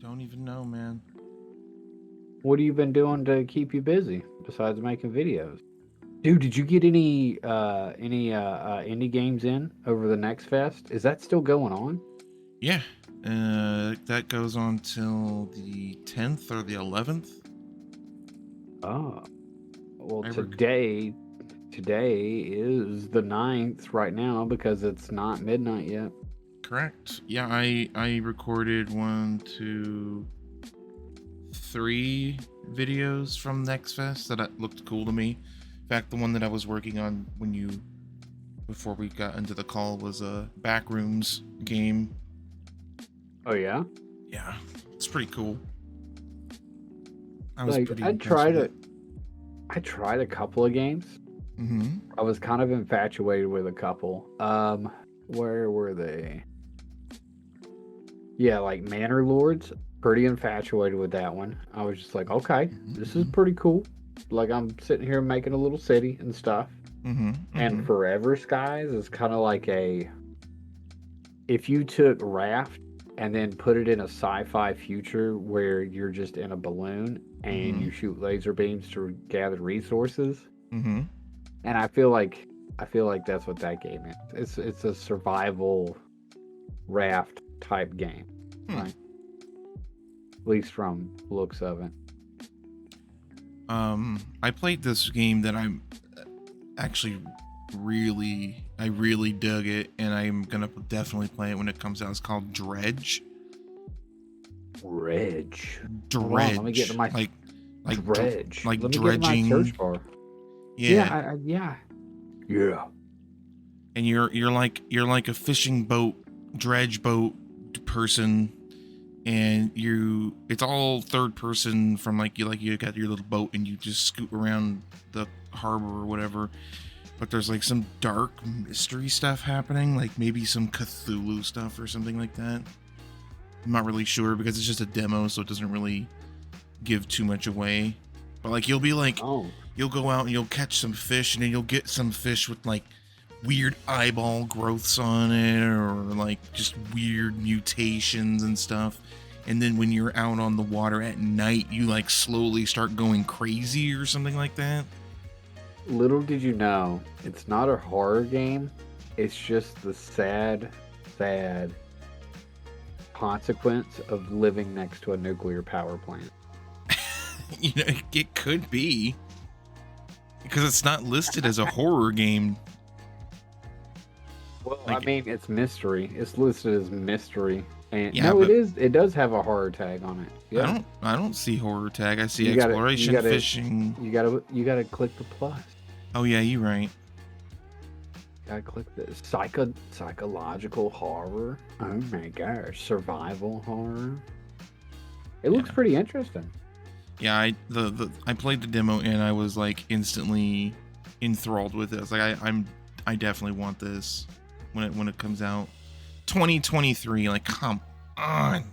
Don't even know, man. What have you been doing to keep you busy besides making videos? Dude, did you get any indie games in over the Next Fest? Is that still going on? Yeah. That goes on till the 10th or the 11th. Oh, well, I rec- today is the 9th right now because it's not midnight yet. Correct. Yeah, I recorded 1, 2, 3 videos from Next Fest that looked cool to me. In fact, the one that I was working on before we got into the call was a Backrooms game. Oh yeah? Yeah, it's pretty cool. I was Like pretty impressed with it. I tried a couple of games. Mm-hmm. I was kind of infatuated with a couple. Where were they? Yeah, like Manor Lords. Pretty infatuated with that one. I was just like, okay, this is Mm-hmm. pretty cool. Like I'm sitting here making a little city and stuff. Mm-hmm. And Mm-hmm. Forever Skies is kind of like if you took Raft and then put it in a sci-fi future where you're just in a balloon and Mm-hmm. you shoot laser beams to gather resources. Mm-hmm. And I feel like that's what that game is. It's a survival raft type game, Hmm. right? At least from looks of it. I played this game that I'm actually I really dug it, and I'm gonna definitely play it when it comes out. It's called Dredge. Hold on, let me get to Dredge, my like Dredge. like Let me get to my search dredging. bar. Yeah, Yeah, yeah. Yeah. and you're like a fishing boat, dredge boat person, and it's all third person from you got your little boat and you just scoot around the harbor or whatever. But there's like some dark mystery stuff happening, like maybe some Cthulhu stuff or something like that. I'm not really sure because it's just a demo, so it doesn't really give too much away. But like Oh. you'll go out and you'll catch some fish, and then you'll get some fish with like weird eyeball growths on it, or like just weird mutations and stuff. And then when you're out on the water at night, you like slowly start going crazy or something like that. Little did you know, it's not a horror game. It's just the sad consequence of living next to a nuclear power plant. You know, it could be because it's not listed as a horror game. Well, I Like, mean, it's mystery. It's listed as mystery. And yeah, no, it but is. It does have a horror tag on it. Yeah. I don't see horror tag. I see You gotta, you exploration, gotta, fishing. you gotta click the plus. Oh yeah, you're right. Gotta click the psychological horror. Oh my gosh, survival horror. It looks Yeah, pretty interesting. yeah. I played the demo and I was like instantly enthralled with it. I was like, I definitely want this when it comes out. 2023. Like, come on.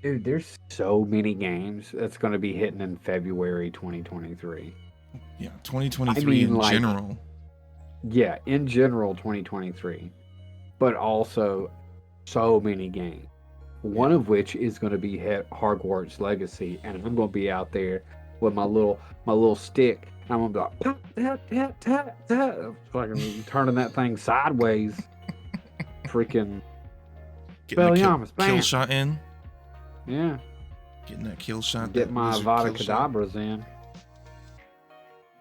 Dude, there's so many games that's going to be hitting in February 2023. Yeah, I 2023 mean, in like, general. yeah, in general, 2023, but also so many games. One Yeah. of which is going to be Hogwarts Legacy, and I'm going to be out there with my little stick, and I'm going to be like, tap, tap, tap, tap, fucking turning that thing sideways, freaking Getting the Spelliarmus, kill bam, shot in. yeah, Getting that kill shot. get That my wizard Avada kill shot. Kedavras in.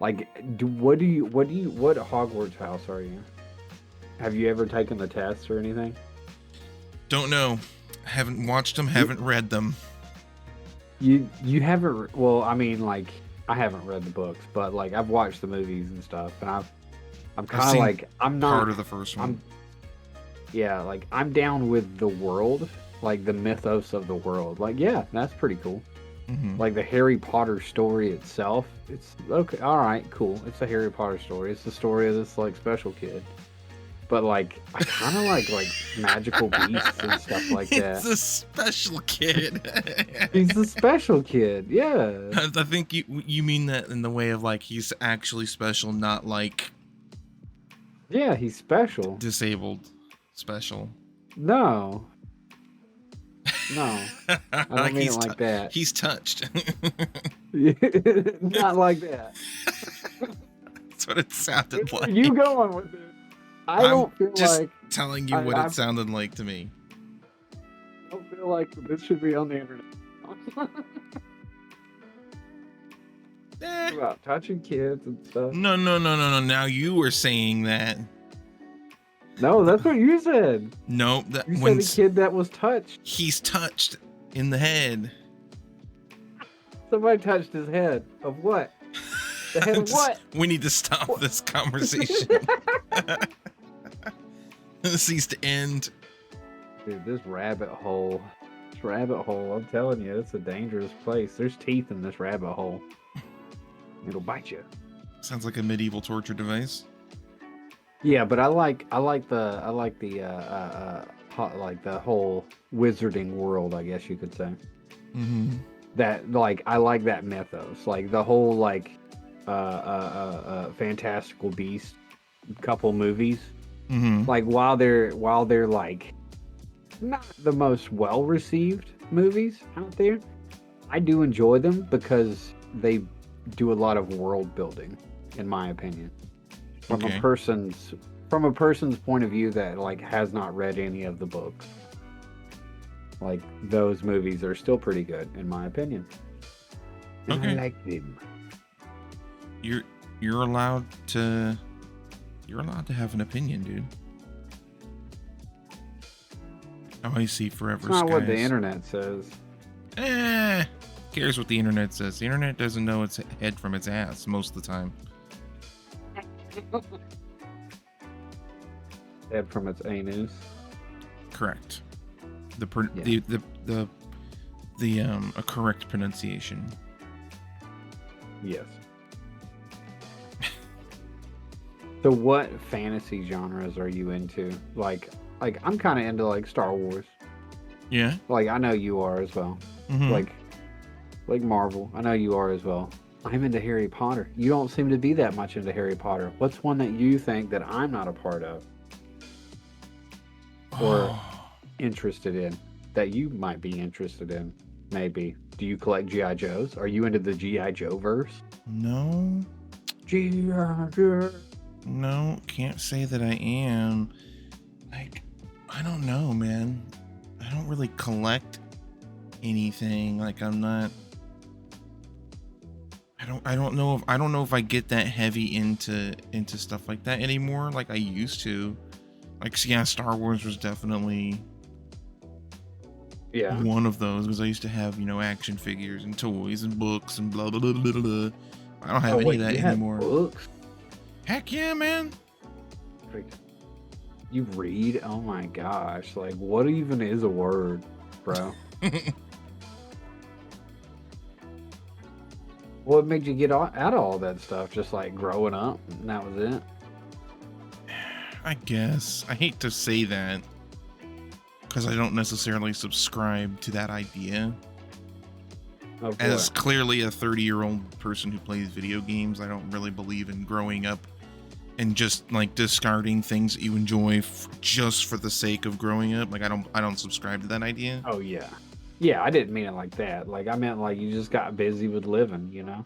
Like, what Hogwarts house are you? Have you ever taken the tests or anything? Don't know. Haven't watched them. You Haven't read them. you haven't. Well, I mean, like, I haven't read the books, but like I've watched the movies and stuff, and I'm I've kind of seen like I'm part not. of the first one. I'm yeah, like I'm down with the world, like the mythos of the world. Like, yeah, that's pretty cool. Mm-hmm. Like the Harry Potter story itself, it's okay. All right, cool. It's a Harry Potter story. It's the story of this like special kid. But like, I kind of like magical beasts and stuff like It's that. a special kid. He's the special kid. Yeah. I think you mean that in the way of like he's actually special, not like Yeah, he's special. disabled special. No. No, I don't Like mean it like that. he's touched. Not like that. That's what it sounded Where are like. you going with this? I I'm don't feel just like telling you what it sounded like to me. I don't feel like this should be on the internet. Eh. About touching kids and stuff. No. Now you were saying that. No, that's what you said. No, that You when said a kid that was touched. he's touched in the head. Somebody touched his head. Of what? The head of what? We need to stop this conversation. This needs to end. Dude, this rabbit hole. This rabbit hole, I'm telling you, it's a dangerous place. There's teeth in this rabbit hole. It'll bite you. Sounds like a medieval torture device. Yeah, but I like the whole wizarding world, I guess you could say. Mm-hmm. That like I like that mythos, like the whole like fantastical beast couple movies. Mm-hmm. Like while they're like not the most well received movies out there, I do enjoy them because they do a lot of world building, in my opinion. From Okay. a person's point of view that like has not read any of the books. Like those movies are still pretty good, in my opinion. And Okay. I like them. You're allowed to have an opinion, dude. Oh, I see. Forever It's not skies. what the internet says. Cares what the internet says. The internet doesn't know its head from its ass most of the time. Head from its anus. Correct. Yeah. A correct pronunciation. Yes. So what fantasy genres are you into? Like I'm kind of into like Star Wars. Yeah. Like I know you are as well. Mm-hmm. Like Marvel. I know you are as well. I'm into Harry Potter. You don't seem to be that much into Harry Potter. What's one that you think that I'm not a part of or interested in that you might be interested in? Maybe. Do you collect G.I. Joes? Are you into the G.I. Joe verse? No. G.I. Joe. No, can't say that I am. Like, I don't know, man. I don't really collect anything. Like, I'm not. I don't know if I get that heavy into stuff like that anymore. Like I used to. Like, yeah, Star Wars was definitely one of those because I used to have, action figures and toys and books and blah blah blah blah blah. I don't have any of that anymore. Books? Heck yeah, man. You read? Oh my gosh. Like, what even is a word, bro? What made you get out of all that stuff? Just like growing up and that was it? I guess. I hate to say that because I don't necessarily subscribe to that idea. As clearly a 30-year-old person who plays video games, I don't really believe in growing up and just like discarding things that you enjoy just for the sake of growing up. Like I don't subscribe to that idea. Oh yeah. Yeah, I didn't mean it like that. Like I meant like you just got busy with living,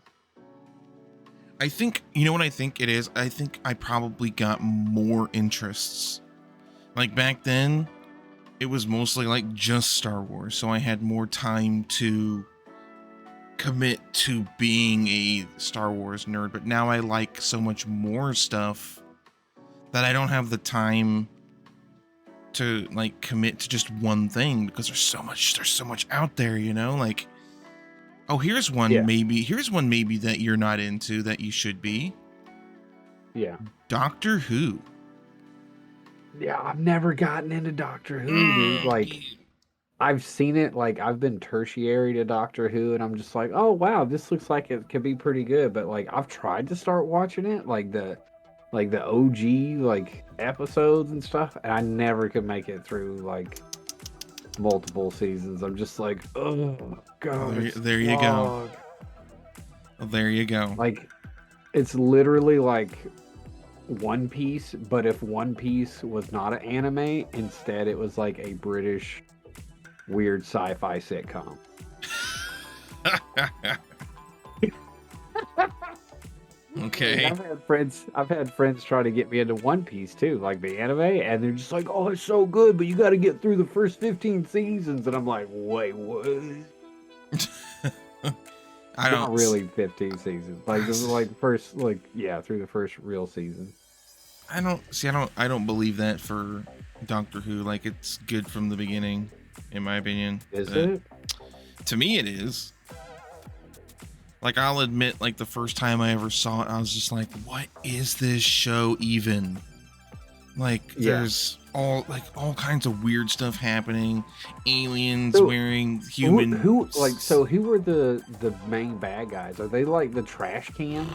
I think, what I think it is? I think I probably got more interests. Like back then, it was mostly like just Star Wars. So I had more time to commit to being a Star Wars nerd. But now I like so much more stuff that I don't have the time to like commit to just one thing because there's so much out there, like, oh, here's one maybe that you're not into that you should be. Yeah. Doctor Who. Yeah, I've never gotten into Doctor Who, dude. Like I've seen it, like I've been tertiary to Doctor Who and I'm just like, oh wow, this looks like it could be pretty good. But like I've tried to start watching it, like the OG like episodes and stuff, and I never could make it through like multiple seasons. I'm just like, oh god. There you go. Well, there you go. Like it's literally like One Piece, but if One Piece was not an anime, instead it was like a British weird sci-fi sitcom. Okay. I've had friends try to get me into One Piece too, like the anime, and they're just like, "Oh, it's so good, but you got to get through the first 15 seasons." And I'm like, "Wait, what?" I don't Not really 15 seasons. Like this is like first, like yeah, through the first real season. I don't believe that for Doctor Who. Like, it's good from the beginning, in my opinion. Is it? To me, it is. Like, I'll admit, like, the first time I ever saw it, I was just like, what is this show even? Like, Yeah. there's all kinds of weird stuff happening. Aliens wearing human. Who were the main bad guys? Are they like the trash cans?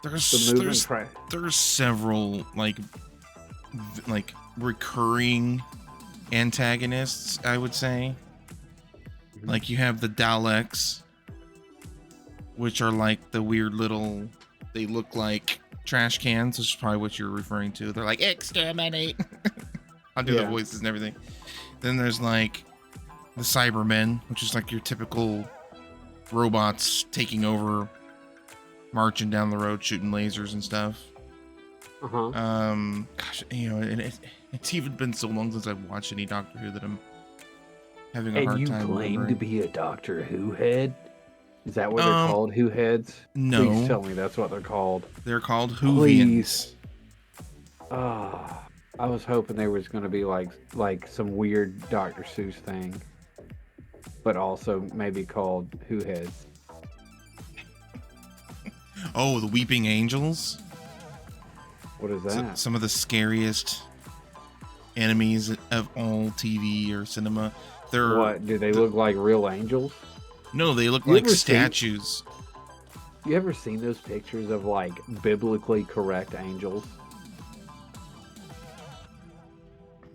There's several like recurring antagonists, I would say. Mm-hmm. Like, you have the Daleks, which are like the weird little, they look like trash cans, which is probably what you're referring to. They're like, exterminate. I'll do the voices and everything. Then there's like the Cybermen, which is like your typical robots taking over, marching down the road, shooting lasers and stuff. Gosh, you know, and it's even been so long since I've watched any Doctor Who that I'm having a hard time. And you claim to be a Doctor Who head? Is that what they're called? Who heads? No. Please tell me that's what they're called. They're called Whovians. I was hoping there was going to be like some weird Dr. Seuss thing, but also maybe called Who heads. Oh, the Weeping Angels. What is that? Some of the scariest enemies of all TV or cinema. They're what? Do they look like real angels? No, they look like statues. You ever seen those pictures of like biblically correct angels?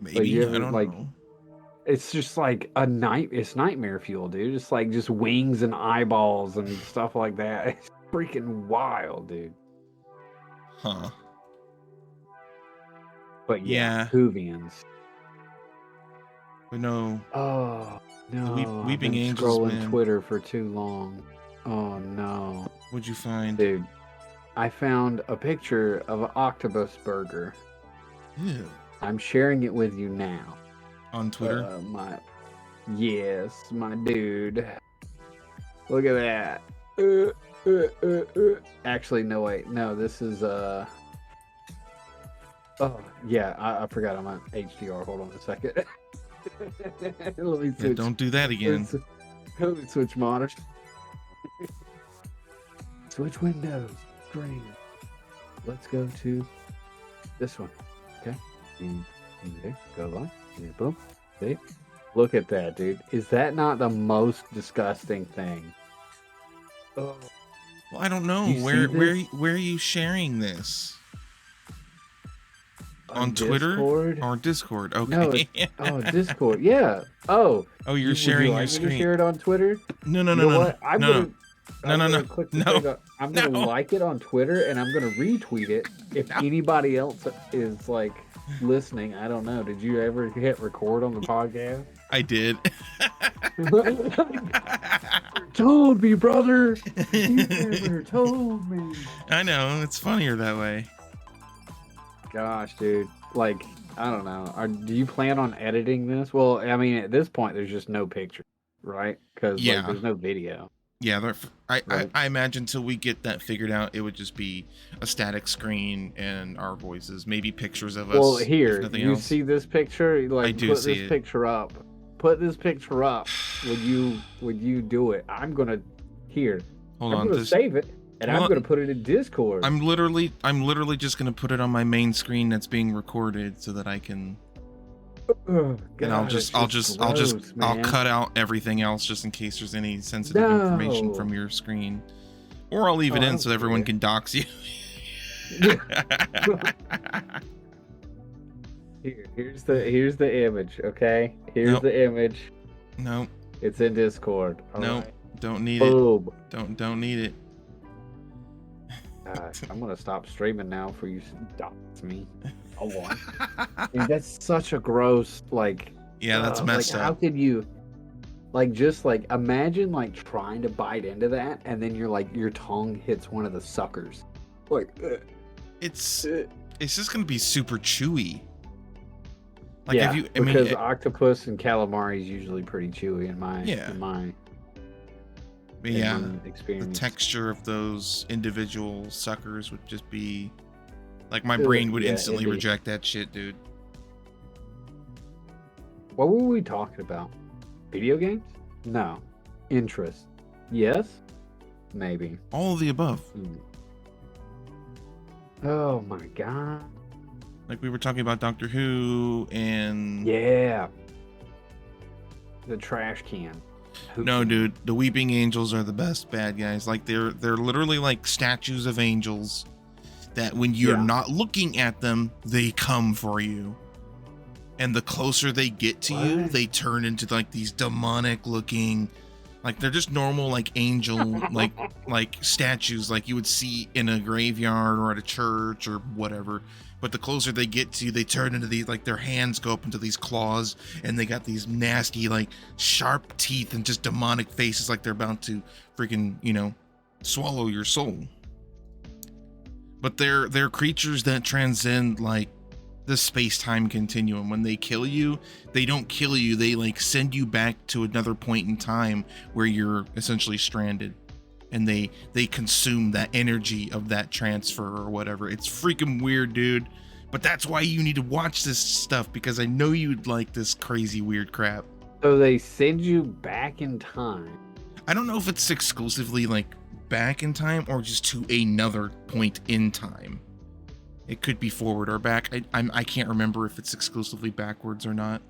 Maybe, I don't know. It's just like it's nightmare fuel, dude. It's like just wings and eyeballs and stuff like that. It's freaking wild, dude. Huh. But yeah. Whovians. But no. Oh no! Weeping I've been Angels, scrolling man. Twitter for too long. Oh no! What'd you find, dude? I found a picture of an octopus burger. Ew. I'm sharing it with you now. On Twitter? My dude. Look at that. Actually, no, wait. No, this is Oh yeah, I forgot I'm on HDR. Hold on a second. Let me switch. Yeah, don't do that again. Let me switch monitors. Switch windows. Screen. Let's go to this one. Okay. And there. Go live. And boom. See? Look at that, dude. Is that not the most disgusting thing? Oh. Well, I don't know. Where are you sharing this? On Twitter or Discord? Okay. No, Discord. Yeah. Oh, you're sharing your screen. Me to share it on Twitter? No. What? I'm gonna like it on Twitter, and I'm gonna retweet it. If anybody else is like listening, I don't know. Did you ever hit record on the podcast? I did. Told me, brother. You never told me. I know. It's funnier that way. Gosh, dude. Like, I don't know. Do you plan on editing this? Well, I mean, at this point, there's just no picture, right? Because there's no video. Yeah, I imagine until we get that figured out, it would just be a static screen and our voices, maybe pictures of us. Well, here, you see this picture? Like, I do see it. Picture up. Put this picture up. Would you do it? I'm gonna Hold on. I'm gonna save it. And I'm going to put it in Discord. I'm literally just going to put it on my main screen that's being recorded so that I can. God, and I'll cut out everything else just in case there's any sensitive information from your screen, or I'll leave it in so everyone can dox you. Here's the image. Okay, here's the image. Nope. It's in Discord. Nope. Right. Don't need Boom. it. Don't need it. I'm gonna stop streaming now for you to dox me. Dude, that's such a gross, like, Yeah, that's Like, messed how up. could you, like, just like imagine like trying to bite into that, and then your tongue hits one of the suckers. Like, It's just gonna be super chewy. Like, yeah, if you, I mean, because octopus and calamari is usually pretty chewy in my yeah, in my but in yeah, my the experience. texture of those individual suckers would just be like my brain would Yeah, instantly it'd be. reject that shit, dude. What were we talking about? Video games? No. Interest? Yes. Maybe. All of the above. Oh my god. Like we were talking about Doctor Who and Yeah. The trash can. no, dude, the Weeping Angels are the best bad guys. Like they're literally like statues of angels that when you're not looking at them, they come for you. And the closer they get to you, they turn into like these demonic looking, like they're just normal like angel like statues like you would see in a graveyard or at a church or whatever. But the closer they get to you, they turn into these, like their hands go up into these claws and they got these nasty like sharp teeth and just demonic faces like they're about to freaking, you know, swallow your soul. But they're creatures that transcend like the space-time continuum. When they kill you, they don't kill you, they like send you back to another point in time where you're essentially stranded, and they consume that energy of that transfer or whatever. It's freaking weird, dude, but that's why you need to watch this stuff, because I know you'd like this crazy weird crap. So they send you back in time. I don't know if it's exclusively like back in time or just to another point in time. It could be forward or back. I can't remember if it's exclusively backwards or not.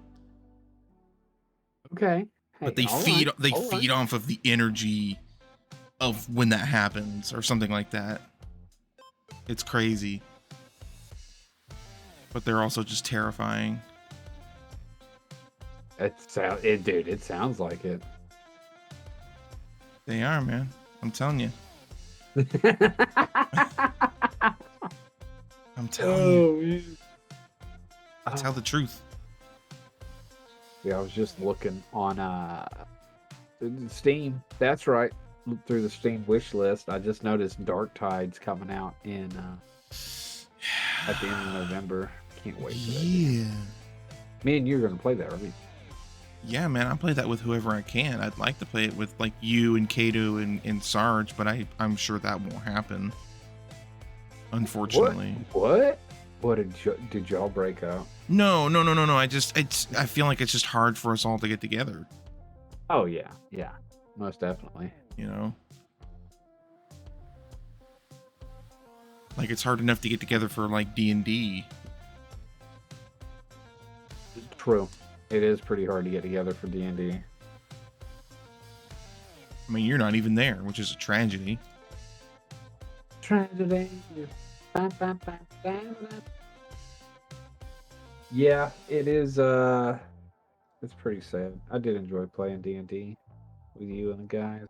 Okay. Hey, But they feed off of the energy of when that happens or something like that. It's crazy. But they're also just terrifying. It sounds like it. They are, man. I'm telling you. I'm telling you. I tell the truth. Yeah, I was just looking on Steam. That's right. Look through the Steam wish list. I just noticed Dark Tide's coming out in at the end of November. Can't wait for that. Yeah. Me and you're gonna play that, right? Yeah, man, I'll play that with whoever I can. I'd like to play it with like you and Kato and Sarge, but I'm sure that won't happen. Unfortunately. What did y'all break up? No. I feel like it's just hard for us all to get together. Oh yeah, most definitely. You know, like it's hard enough to get together for like D&D. True, it is pretty hard to get together for D&D. I mean, you're not even there, which is a tragedy. Tragedy. Yeah, it is. It's pretty sad. I did enjoy playing D&D with you and the guys.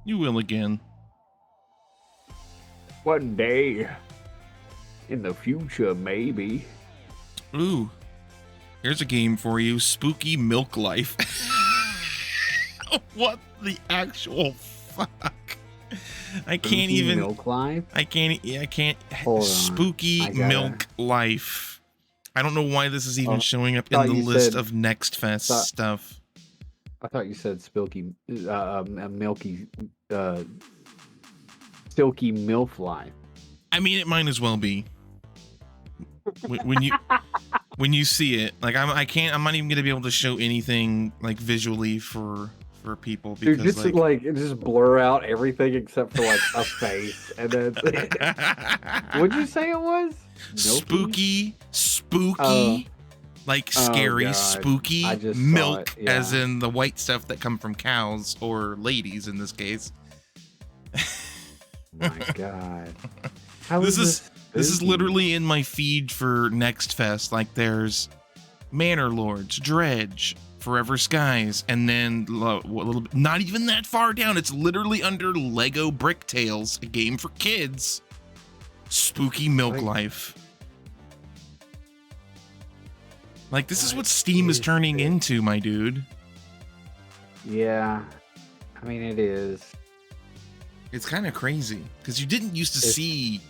You will again. One day, in the future, maybe. Ooh, here's a game for you: Spooky Milk Life. What the actual fuck? I can't even. Milk Life? I can't. Hold on. Spooky Milk Life. I don't know why this is even showing up in the list of Next Fest stuff. I thought you said Silky Milky Silky MILF Life. I mean, it might as well be. When you see it, like I'm not even gonna be able to show anything like visually for people because Dude, just blur out everything except for like a face, and then what'd you say it was? Milky? Spooky, like scary, God. spooky I just milk, saw it, yeah. as in the white stuff that come from cows or ladies in this case. My God, this is literally in my feed for Next Fest. Like there's Manor Lords, Dredge, Forever Skies, and then not even that far down, it's literally under Lego Brick Tales, a game for kids. Spooky Milk Life. Like, this is what Steam is turning into, my dude. Yeah, I mean it is. It's kind of crazy because you didn't used to see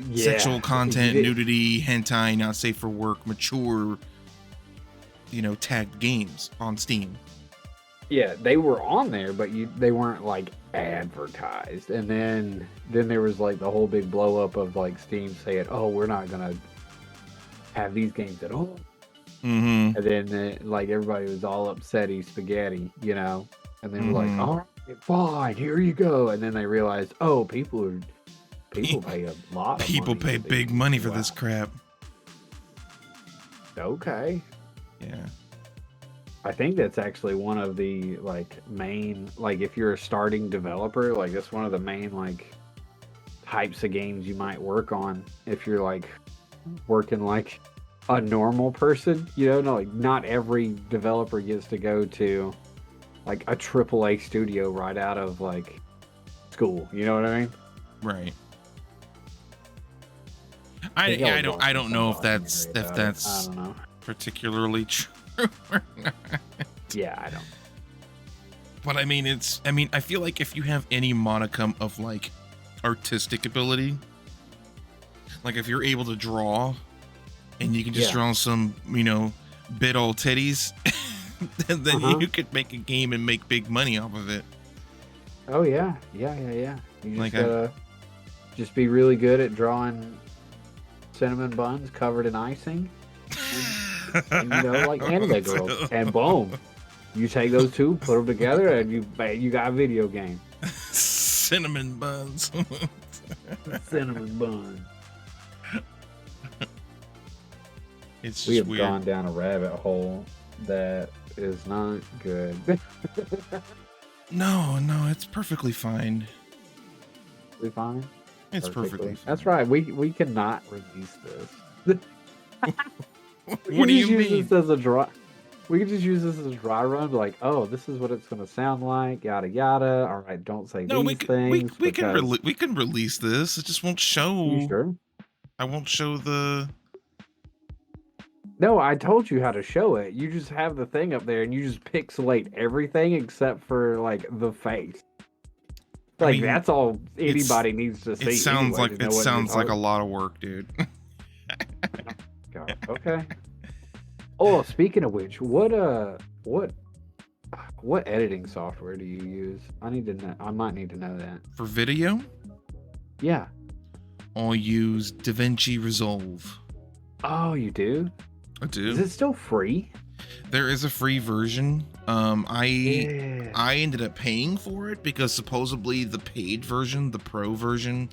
Yeah, sexual content, nudity, hentai, not safe for work, mature, tagged games on Steam. Yeah, they were on there, but they weren't like advertised. And then there was like the whole big blow up of like Steam saying, "Oh, we're not gonna have these games at all." Mm-hmm. And then like everybody was all upsetty spaghetti, and they were like, "All right, fine, here you go." And then they realized, oh, people pay a lot. People pay big money for this crap. Okay. Yeah. I think that's actually one of the like main, like if you're a starting developer, like that's one of the main like types of games you might work on if you're like working like a normal person, no, like not every developer gets to go to like a AAA studio right out of like school, you know what I mean? Right. I don't know if that's I don't know. particularly true or not. Yeah, I don't. But I mean, I feel like if you have any modicum of like artistic ability, like if you're able to draw and you can just draw some, big old titties, then you could make a game and make big money off of it. Oh yeah. You just like gotta just be really good at drawing cinnamon buns covered in icing. And, like anime girls, and boom, you take those two, put them together, and you got a video game. Cinnamon buns. Cinnamon buns. We have weird. Gone down a rabbit hole that is not good. No, it's perfectly fine. We fine? It's perfectly fine. That's right. We cannot release this. What do you mean? This as a dry. We can just use this as a dry run. Like, oh, this is what it's going to sound like. Yada yada. All right, don't say these things. We can release this. It just won't show. You sure? I won't show the. No, I told you how to show it. You just have the thing up there, and you just pixelate everything except for like the face. Like, I mean, that's all anybody needs to see. It sounds like a lot of work, dude. God, okay. Oh, speaking of which, what editing software do you use? I need to know. I might need to know that. For video? Yeah. I'll use DaVinci Resolve. Oh, you do? I do. Is it still free? There is a free version. I ended up paying for it because supposedly the paid version, the pro version,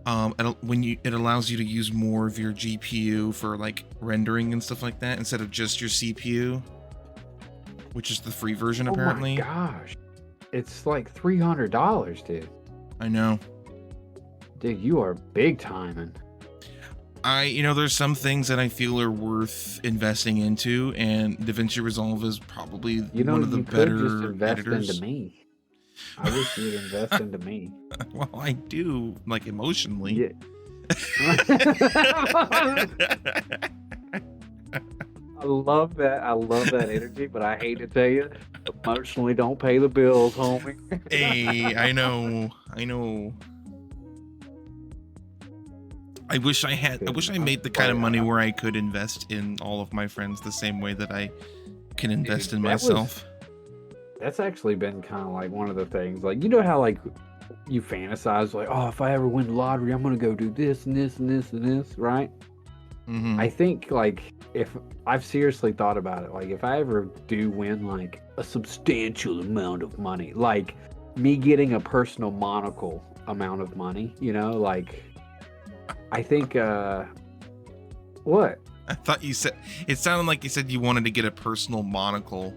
it allows you to use more of your GPU for like rendering and stuff like that instead of just your CPU, which is the free version apparently. Oh my gosh, it's like $300, dude. I know, dude. You are big timing. There's some things that I feel are worth investing into, and DaVinci Resolve is probably one of the better just invest editors. Into me. I wish you'd invest into me. Well, I do, like emotionally. Yeah. I love that energy, but I hate to tell you, emotionally don't pay the bills, homie. Hey, I know. I wish I made the kind of money where I could invest in all of my friends the same way that I can invest in myself. That's actually been kind of like one of the things, like, you know how like you fantasize like, oh, if I ever win the lottery, I'm gonna go do this and this and this and this, right? Mm-hmm. I think like if I've seriously thought about it, like if I ever do win like a substantial amount of money, like me getting a personal Monocle amount of money, like I think what? I thought you said, it sounded like you said you wanted to get a personal monocle.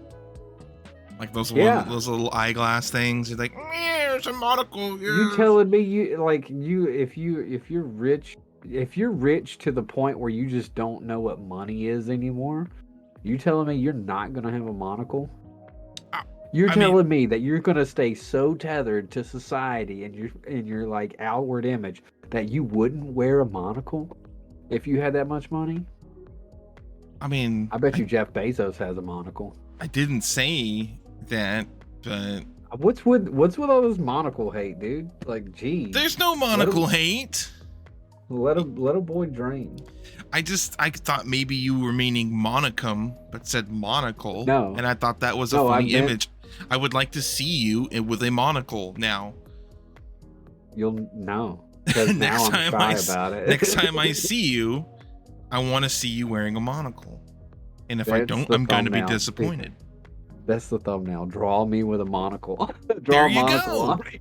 Like those little eyeglass things. You're like, it's a monocle. Yeah. You telling me if you're rich to the point where you just don't know what money is anymore, you telling me you're not gonna have a monocle? You're telling me that you're gonna stay so tethered to society and your like outward image that you wouldn't wear a monocle if you had that much money? I mean, I bet you Jeff Bezos has a monocle. I didn't say that, but What's with all this monocle hate, dude? Like, geez, there's no let monocle him hate. let a boy dream. I thought maybe you were meaning monicum, but said monocle, No, and I thought that was a no, I funny meant image. I would like to see you with a monocle now. you'll know because now I'm shy about it. Next time I see you, I want to see you wearing a monocle. And if I That's don't, the I'm going to be thumbnail. disappointed. That's the thumbnail. Draw me with a monocle. Draw There a you monocle go. on me.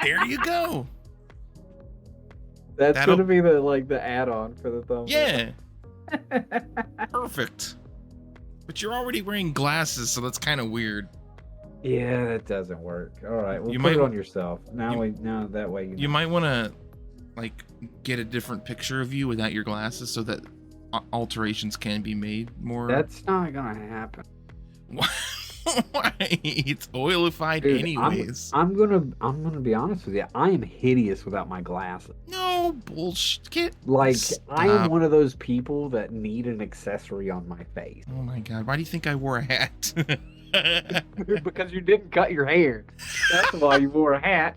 There you go. That's That'll- gonna be the add-on for the thumbnail. Yeah. Perfect. But you're already wearing glasses, so that's kind of weird. Yeah, that doesn't work. All right, well, You put might- it on yourself. Now you- now that way You might want to, like, get a different picture of you without your glasses so that alterations can be made more. That's not gonna happen. Why? It's oilified Dude, anyways. I'm gonna be honest with you. I am hideous without my glasses. No bullshit. Like I am Stop. one of those people that need an accessory on my face. Oh my god, why do you think I wore a hat? Because you didn't cut your hair. That's why you wore a hat.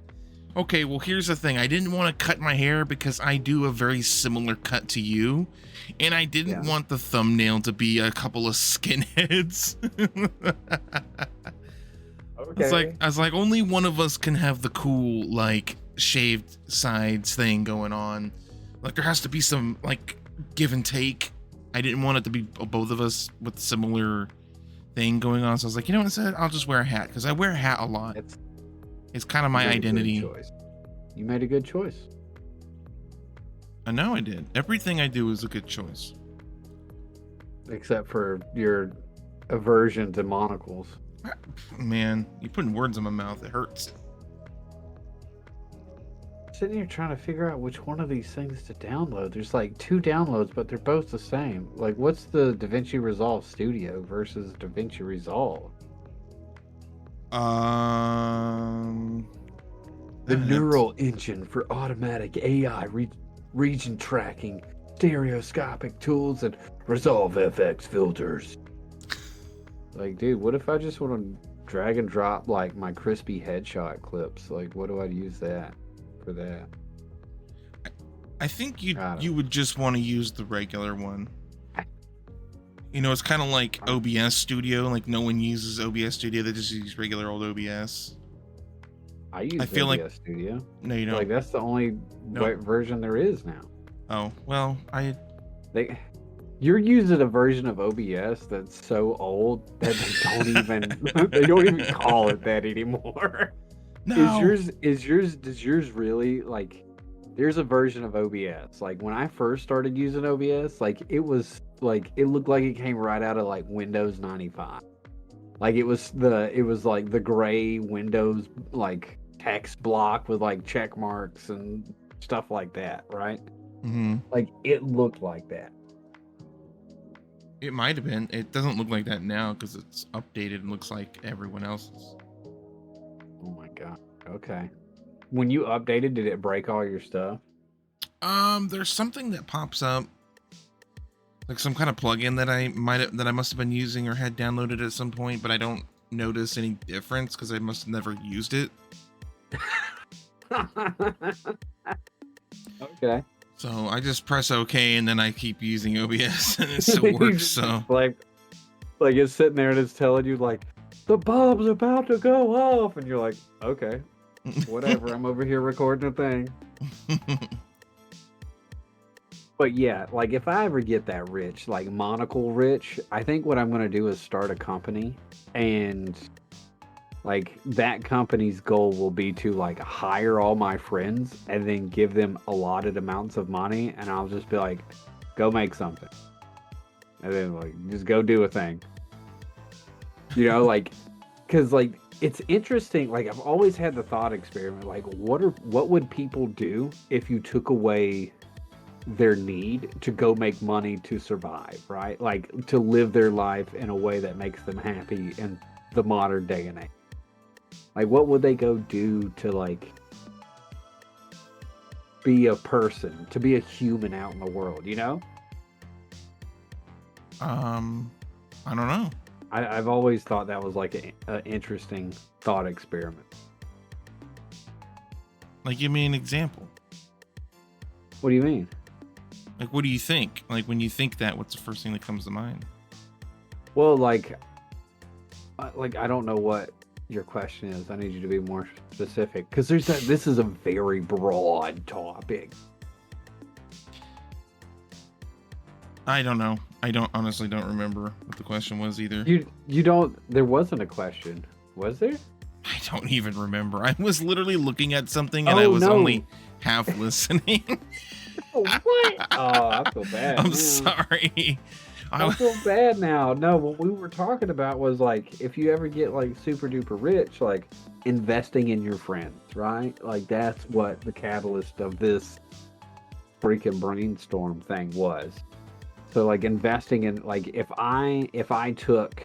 Okay, well here's the thing. I didn't want to cut my hair because I do a very similar cut to you. And I didn't want the thumbnail to be a couple of skinheads. Okay. I was like, only one of us can have the cool, like, shaved sides thing going on. Like, there has to be some, like, give and take. I didn't want it to be both of us with similar thing going on. So I was like, you know what, instead, I'll just wear a hat. Because I wear a hat a lot. It's kind of my identity. You made a good choice. I know I did. Everything I do is a good choice. Except for your aversion to monocles. Man, you're putting words in my mouth. It hurts. Sitting here trying to figure out which one of these things to download. There's like 2 downloads, but they're both the same. Like, what's the DaVinci Resolve Studio versus DaVinci Resolve? The neural engine for automatic AI region tracking, stereoscopic tools, and Resolve FX filters. Like, dude, what if I just want to drag and drop like my crispy headshot clips? Like, what do I use that for that? I think you would just want to use the regular one. You know, it's kind of like OBS Studio. Like, no one uses OBS Studio. They just use regular old OBS. I use OBS Studio. No, you don't. Like, that's the only version there is now. Oh, well, you're using a version of OBS that's so old that they don't even call it that anymore. No. Does yours really, like, there's a version of OBS. Like, when I first started using OBS, like, it was like, it looked like it came right out of like Windows 95. Like, it was like the gray Windows like text block with like check marks and stuff like that, right? Mm-hmm. Like, it looked like that. It might have been. It doesn't look like that now because it's updated and looks like everyone else's. Oh my god. Okay. When you updated, did it break all your stuff? There's something that pops up, like some kind of plugin that I must have been using or had downloaded at some point, but I don't notice any difference because I must have never used it. Okay. So I just press OK and then I keep using OBS and it still works. So like it's sitting there and it's telling you like the bulb's about to go off, and you're like, okay, whatever. I'm over here recording a thing. But yeah, like if I ever get that rich, like monocle rich, I think what I'm gonna do is start a company, and like that company's goal will be to like hire all my friends and then give them allotted amounts of money, and I'll just be like, go make something. And then like just go do a thing. You know, like, cause like it's interesting, like I've always had the thought experiment, like what would people do if you took away their need to go make money to survive, right? Like to live their life in a way that makes them happy in the modern day and age. Like, what would they go do to, like, be a person, to be a human out in the world, you know? I don't know. I've always thought that was like an interesting thought experiment. Like, give me an example. What do you mean? Like, what do you think? Like, when you think that, what's the first thing that comes to mind? Well, like I don't know what your question is. I need you to be more specific because this is a very broad topic. I don't know. I honestly don't remember what the question was either. You don't. There wasn't a question, was there? I don't even remember. I was literally looking at something and I was only half listening. Oh, what? Oh, I feel bad. I'm sorry. I feel bad now. No, what we were talking about was like if you ever get like super duper rich, like investing in your friends, right? Like that's what the catalyst of this freaking brainstorm thing was. So like investing in like if I took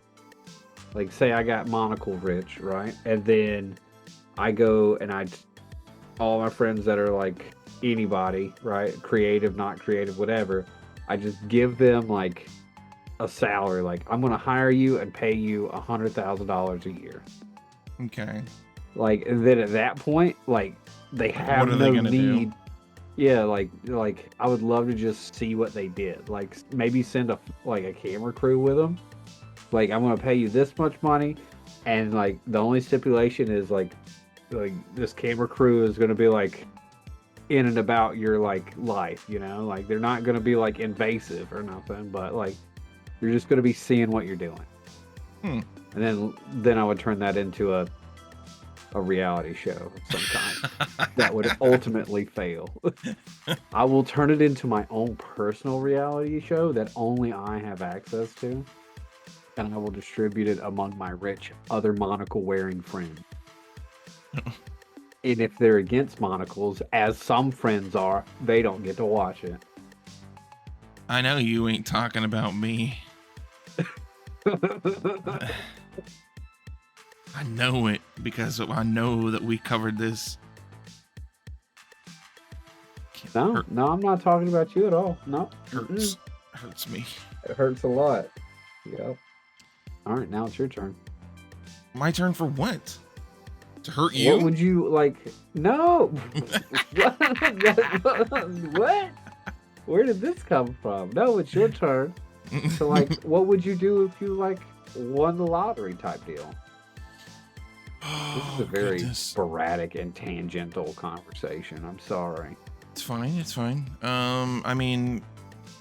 like say I got Monocle rich, right? And then I go and all my friends that are like anybody, right? Creative, not creative, whatever. I just give them like a salary. Like I'm gonna hire you and pay you $100,000 a year. Okay. Like and then at that point, like they have what are no they gonna need. do? Yeah, like I would love to just see what they did. Like maybe send a camera crew with them. Like I'm gonna pay you this much money, and like the only stipulation is like this camera crew is gonna be like in and about your like life, you know, like they're not gonna be like invasive or nothing, but like you're just gonna be seeing what you're doing. And then I would turn that into a reality show of some kind that would ultimately fail. I will turn it into my own personal reality show that only I have access to, and I will distribute it among my rich other monocle wearing friends. And if they're against monocles, as some friends are, they don't get to watch it. I know you ain't talking about me. I know it because I know that we covered this. No, I'm not talking about you at all. No. Hurts me. It hurts a lot. Yep. All right, now it's your turn. My turn for what? To hurt you? What would you like? No. What? Where did this come from? No, it's your turn. So, like, what would you do if you like won the lottery type deal? This is a very sporadic and tangential conversation. I'm sorry. It's fine. It's fine. I mean,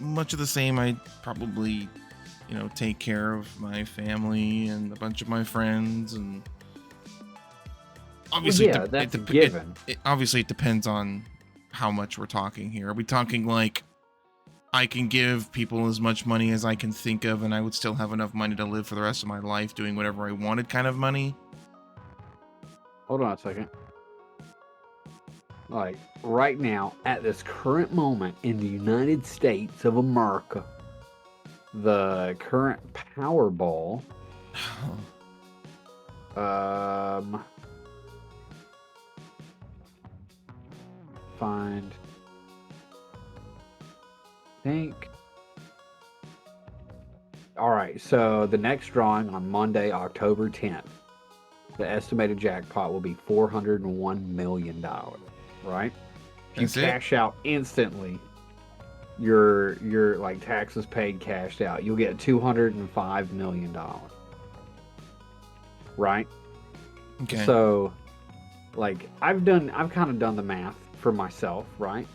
much of the same. I'd probably, take care of my family and a bunch of my friends, and obviously, that's a given. Obviously, it depends on how much we're talking here. Are we talking like I can give people as much money as I can think of, and I would still have enough money to live for the rest of my life doing whatever I wanted kind of money? Hold on a second. Like, right now, at this current moment in the United States of America, the current Powerball, Alright, so the next drawing on Monday, October 10th, the estimated jackpot will be $401 million, right? If you cash out instantly, your like taxes paid cashed out, you'll get $205 million. Right? Okay. So like I've kind of done the math for myself, right?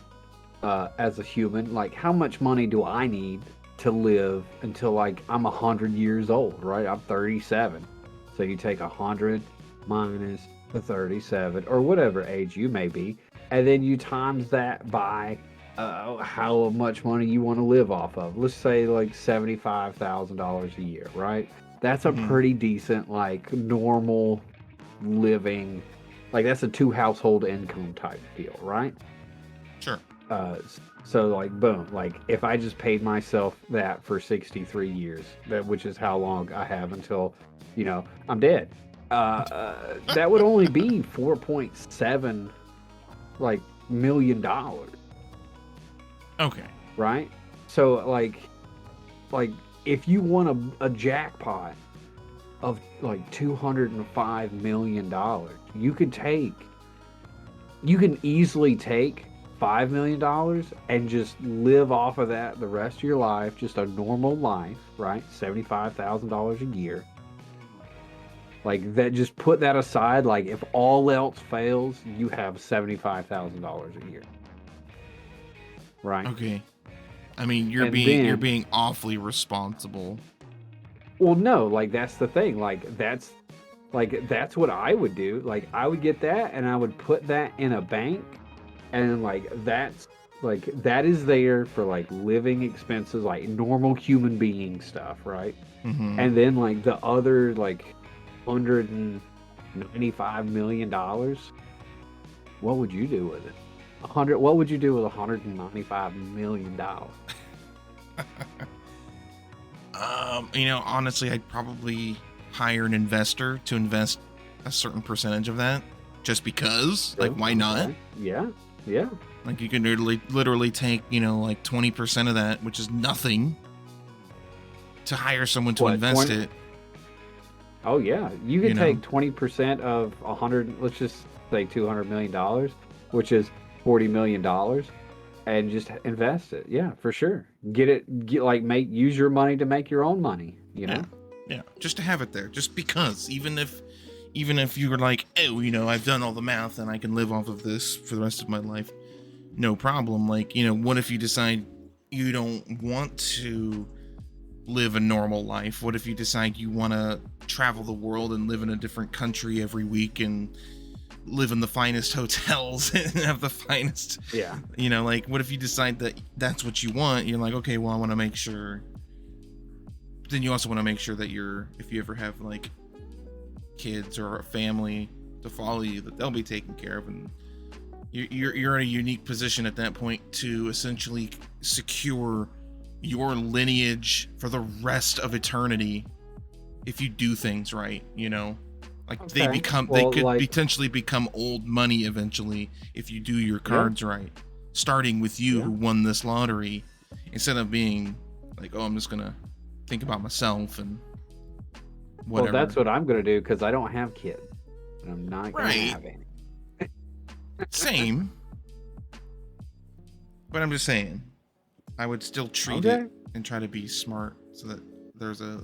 As a human, like how much money do I need to live until like I'm 100 years old, right? I'm 37. So you take 100 minus the 37 or whatever age you may be, and then you times that by how much money you want to live off of. Let's say like $75,000 a year, right? That's a pretty decent, like normal living, like that's a 2 household income type deal, right? Sure. So like boom, like if I just paid myself that for 63 years, which is how long I have until, I'm dead. That would only be 4.7 like $1 million. Okay. Right? So like if you won a jackpot of like $205 million, you can easily take $5 million and just live off of that the rest of your life, just a normal life, right? $75,000 a year. Like that, just put that aside. Like if all else fails, you have $75,000 a year, right? Okay. I mean, you're being awfully responsible. Well, no, like that's the thing. That's what I would do. Like I would get that and I would put that in a bank, and that is there for like living expenses, like normal human being stuff, right? Mm-hmm. And then like the other like $195 million, what would you do with it? What would you do with $195 million? Honestly, I'd probably hire an investor to invest a certain percentage of that, just because. Like, why not? Yeah. Like, you can literally take, like 20% of that, which is nothing, to hire someone to invest it. Oh yeah, you could take 20% of 100. Let's just say $200 million, which is $40 million, and just invest it. Yeah, for sure. Use your money to make your own money. Yeah, just to have it there, just because. Even if you were like, oh, I've done all the math and I can live off of this for the rest of my life, no problem. Like, what if you decide you don't want to live a normal life? What if you decide you want to travel the world and live in a different country every week and live in the finest hotels and have the finest, like, what if you decide that that's what you want? You're like, okay, well, I want to make sure. Then you also want to make sure that if you ever have like kids or a family to follow you, that they'll be taken care of, and you're in a unique position at that point to essentially secure your lineage for the rest of eternity if you do things right. Like, okay. They could potentially become old money eventually if you do your cards right, starting with you who won this lottery, instead of being like, oh, I'm just gonna think about myself and whatever. Well, that's what I'm gonna do, because I don't have kids and I'm not gonna have any. Same. But I'm just saying, I would still treat it and try to be smart so that there's a...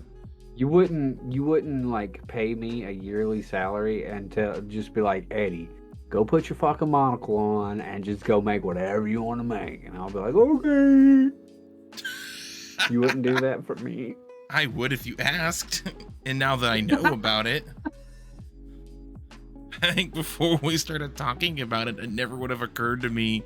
You wouldn't like pay me a yearly salary and just be like, Eddie, go put your fucking monocle on and just go make whatever you want to make. And I'll be like, okay. You wouldn't do that for me? I would if you asked. And now that I know about it, I think before we started talking about it, it never would have occurred to me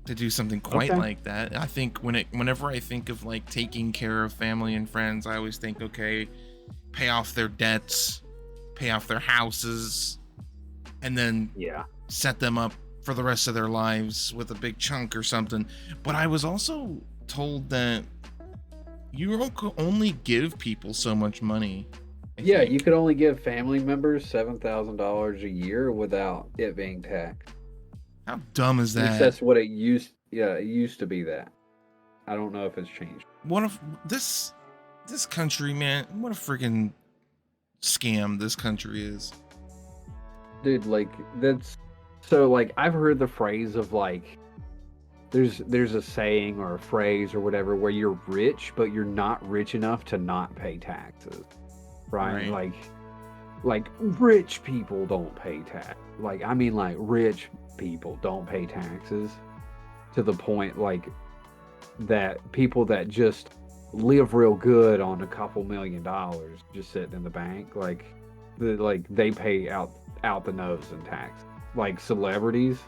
to do something quite like that. I think whenever I think of like taking care of family and friends, I always think, okay, pay off their debts, pay off their houses, and then set them up for the rest of their lives with a big chunk or something. But I was also told that you only give people so much money. I think you could only give family members $7,000 a year without it being taxed. How dumb is that? That's what it used. Yeah, it used to be that. I don't know if it's changed. What if this country, man? What a freaking scam this country is, dude. Like that's so. Like I've heard the phrase of like, there's a saying or a phrase or whatever where you're rich, but you're not rich enough to not pay taxes, right? Like rich people don't pay tax. Like I mean, like rich people don't pay taxes to the point like that people that just live real good on a couple $1 million just sitting in the bank, like they pay out the nose in tax. Like celebrities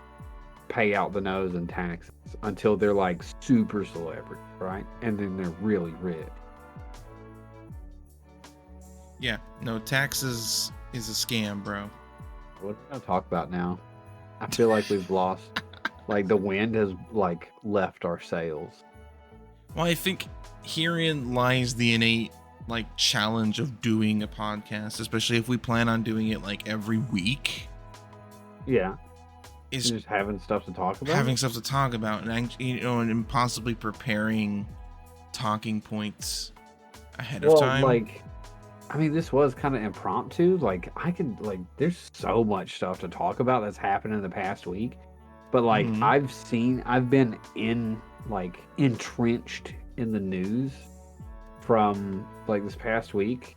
pay out the nose in taxes until they're like super celebrity, right? And then they're really rich. Yeah, no, taxes is a scam, bro. What are we gonna talk about now? I feel like we've lost, like the wind has like left our sails. Well, I think herein lies the innate like challenge of doing a podcast, especially if we plan on doing it like every week. Yeah. Is just having stuff to talk about. And possibly preparing talking points ahead of Well, time. like, I mean, this was kind of impromptu. Like, there's so much stuff to talk about that's happened in the past week. But, like, Mhm. I've been entrenched in the news from, like, this past week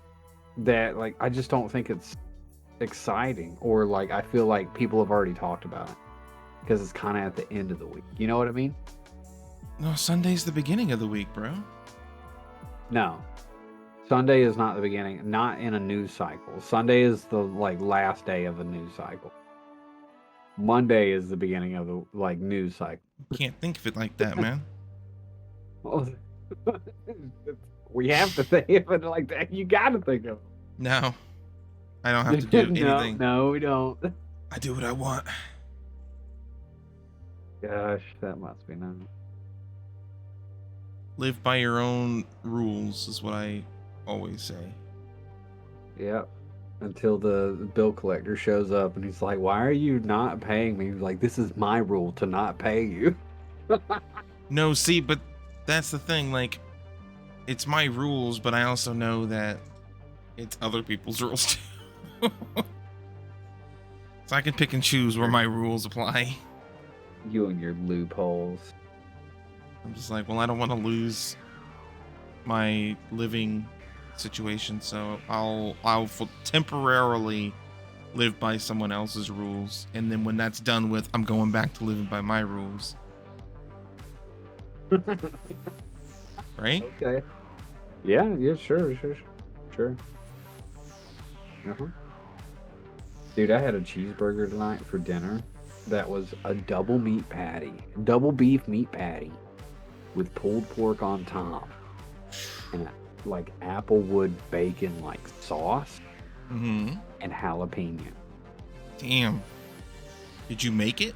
that, like, I just don't think it's exciting. Or, like, I feel like people have already talked about it because it's kind of at the end of the week. You know what I mean? No, Sunday's the beginning of the week, bro. No. Sunday is not the beginning, not in a news cycle. Sunday is the like last day of a news cycle. Monday is the beginning of the like news cycle. Can't think of it like that, man. Well, we have to think of it like that. You got to think of No, I don't have to it. do No, anything. no, we don't. I do what I want. Gosh, that must be nice. Live by your own rules is what I always say. Yep. Until the bill collector shows up and he's like, "Why are you not paying me?" He's like, "This is my rule to not pay you." No, see, but that's the thing. Like, it's my rules, but I also know that it's other people's rules too. So I can pick and choose where my rules apply. You and your loopholes. I'm just like, well, I don't want to lose my living situation, so I'll temporarily live by someone else's rules, and then when that's done with, I'm going back to living by my rules. Right? Okay. Yeah, sure. Uh-huh. Dude, I had a cheeseburger tonight for dinner that was a double beef meat patty with pulled pork on top and like applewood bacon like sauce Mm-hmm. and jalapeno. Damn. Did you make it?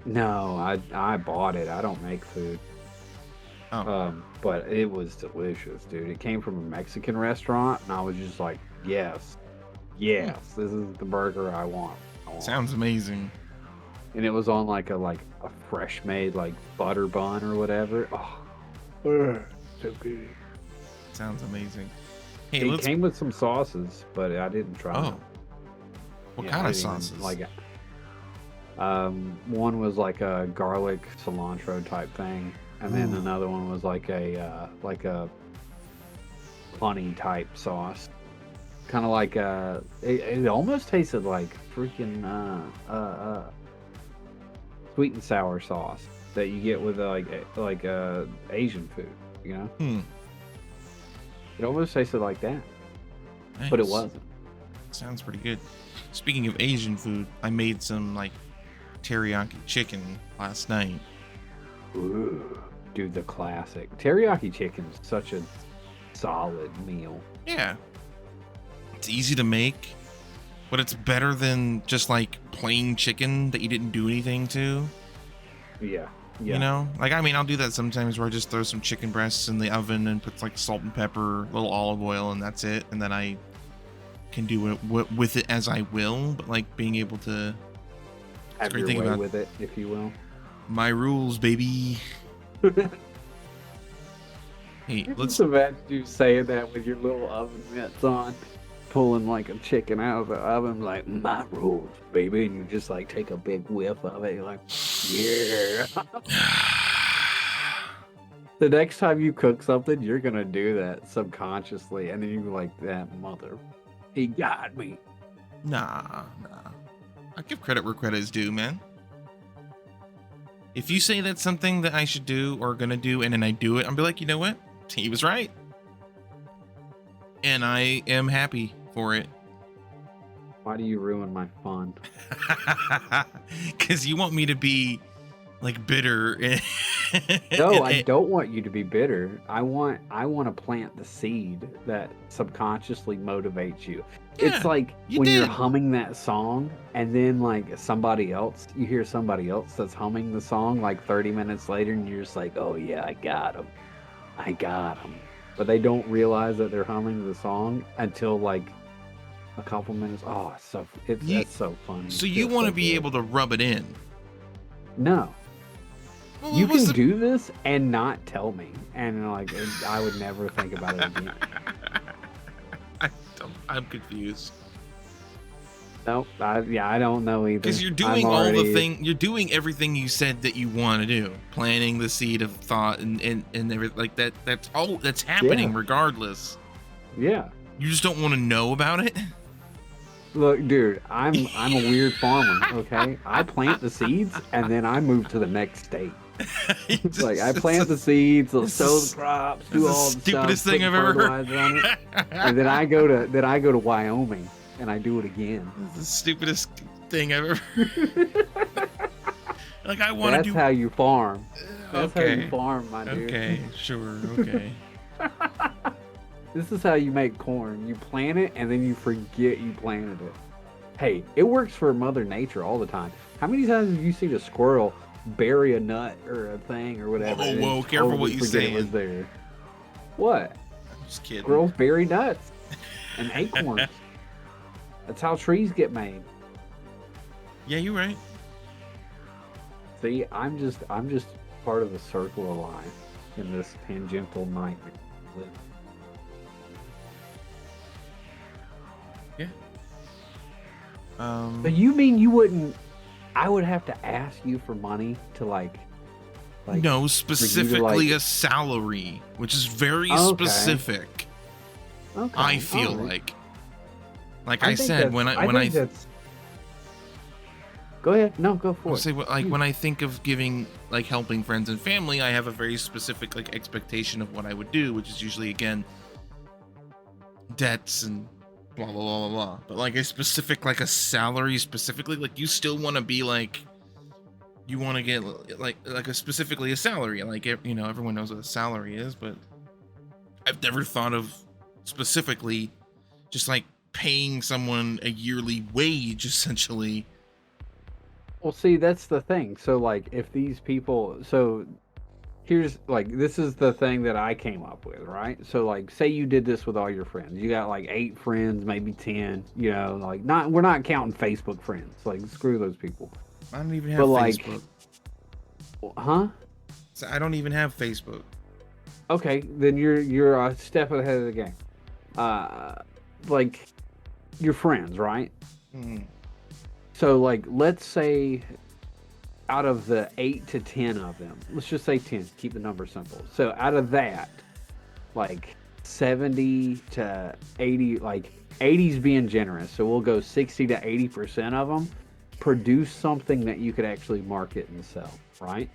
No, I bought it. I don't make food. Oh. But it was delicious, dude. It came from a Mexican restaurant, and I was just like, yes, this is the burger I want. Sounds amazing. And it was on like a fresh made like butter bun or whatever. Oh, so good. Sounds amazing. Hey, It came with some sauces, but I didn't try them. What kind of sauces? One was like a garlic cilantro type thing, and then Ooh. another one was like a honey type sauce. Kind of like it almost tasted like freaking sweet and sour sauce that you get with Asian food, you know? It almost tasted like that. Nice. But it wasn't. Sounds pretty good. Speaking of Asian food, I made some like teriyaki chicken last night. Ooh, dude, the classic. Teriyaki chicken is such a solid meal. Yeah. It's easy to make, but it's better than just like plain chicken that you didn't do anything to. Yeah. You know? Like, I mean, I'll do that sometimes where I just throw some chicken breasts in the oven and put like salt and pepper, a little olive oil, and that's it. And then I can do it with it as I will. But like being able to have your way with it, if you will. My rules, baby. Hey, let's imagine you saying that with your little oven mitts on, pulling like a chicken out of the oven, like my rules, baby, and you just like take a big whiff of it. You're like, yeah. The next time you cook something, you're gonna do that subconsciously, and then you're like, that mother, he got me. Nah. I give credit where credit is due, man. If you say that's something that I should do or gonna do, and then I do it, I'll be like, you know what? He was right. And I am happy for it. Why do you ruin my fun? Because you want me to be like bitter. No, I don't want you to be bitter. I want to plant the seed that subconsciously motivates you. Yeah, it's like when you're humming that song and then like you hear somebody else that's humming the song like 30 minutes later and you're just like, oh yeah, I got him. But they don't realize that they're humming the song until like a couple minutes. Oh, that's so funny. So you want to be able to rub it in? No. You what was can the? do this and not tell me, and like I would never think about it again. I'm confused. Nope. I don't know either. Because you're I'm doing already, you're doing everything you said that you want to do, planting the seed of thought and everything like that. That's happening Yeah. regardless. Yeah. You just don't want to know about it. Look, dude, I'm a weird farmer, okay? I plant the seeds and then I move to the next state. Like I plant the seeds, sow the crops, do all the stupidest stuff, thing put I've ever fertilizer on it, and then I go to Wyoming and I do it again. It's the stupidest thing I've ever. Like I want to That's do. how you farm. That's how Okay. you farm, my dude. Okay. Sure. Okay. This is how you make corn. You plant it and then you forget you planted it. Hey, it works for Mother Nature all the time. How many times have you seen a squirrel bury a nut or a thing or whatever? Whoa, and whoa, then careful what totally you forget it was saying. there? What? I'm just kidding. Squirrels bury nuts and acorns. That's how trees get made. Yeah, you're right. See, I'm just part of the circle of life in this tangential nightmare. Yeah. So you mean you wouldn't? I would have to ask you for money to like No, specifically like- a salary, which is very Okay. specific. Okay, I feel alright. like I I think said when that's- I think that's. Go ahead. No, go for it. say like when I think of giving like helping friends and family, I have a very specific like expectation of what I would do, which is usually again debts and blah blah blah blah blah. But like a specific like a salary specifically, like you still want to be like you want to get like a specifically a salary, like you know everyone knows what a salary is, but I've never thought of specifically just like paying someone a yearly wage essentially. Well, see, that's the thing. So, like, if these people, so here's like, this is the thing that I came up with, right? So, like, say you did this with all your friends. You got like 8 friends, maybe 10. You know, like, we're not counting Facebook friends. Like, screw those people. I don't even have But like, Facebook. huh? So I don't even have Facebook. Okay, then you're a step ahead of the game. Like, your friends, right? Hmm. So, like, let's say out of the 8 to 10 of them, let's just say 10, keep the number simple. So, out of that, like 70 to 80, like 80's being generous. So, we'll go 60 to 80% of them produce something that you could actually market and sell, right?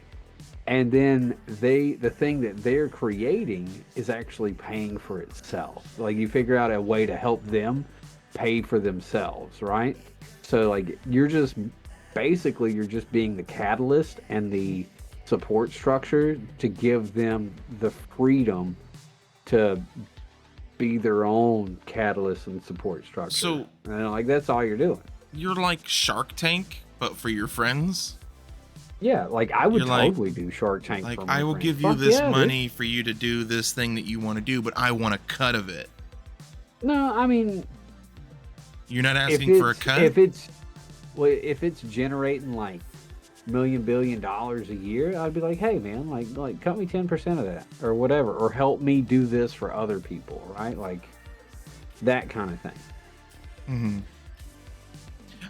And then the thing that they're creating is actually paying for itself. Like, you figure out a way to help them pay for themselves, right? So like you're just being the catalyst and the support structure to give them the freedom to be their own catalyst and support structure. So and like that's all you're doing. you're like Shark Tank, but for your friends. Yeah, like I would You're like- totally do Shark Tank. Like for my I will friends. give you Fuck this yeah, dude. money for you to do this thing that you want to do, but I want a cut of it. No, I mean, You're not if asking for a it's- cut. if it's generating like $1 billion a year, I'd be like, hey man, like cut me 10% of that or whatever, or help me do this for other people, right? Like that kind of thing. Mm-hmm.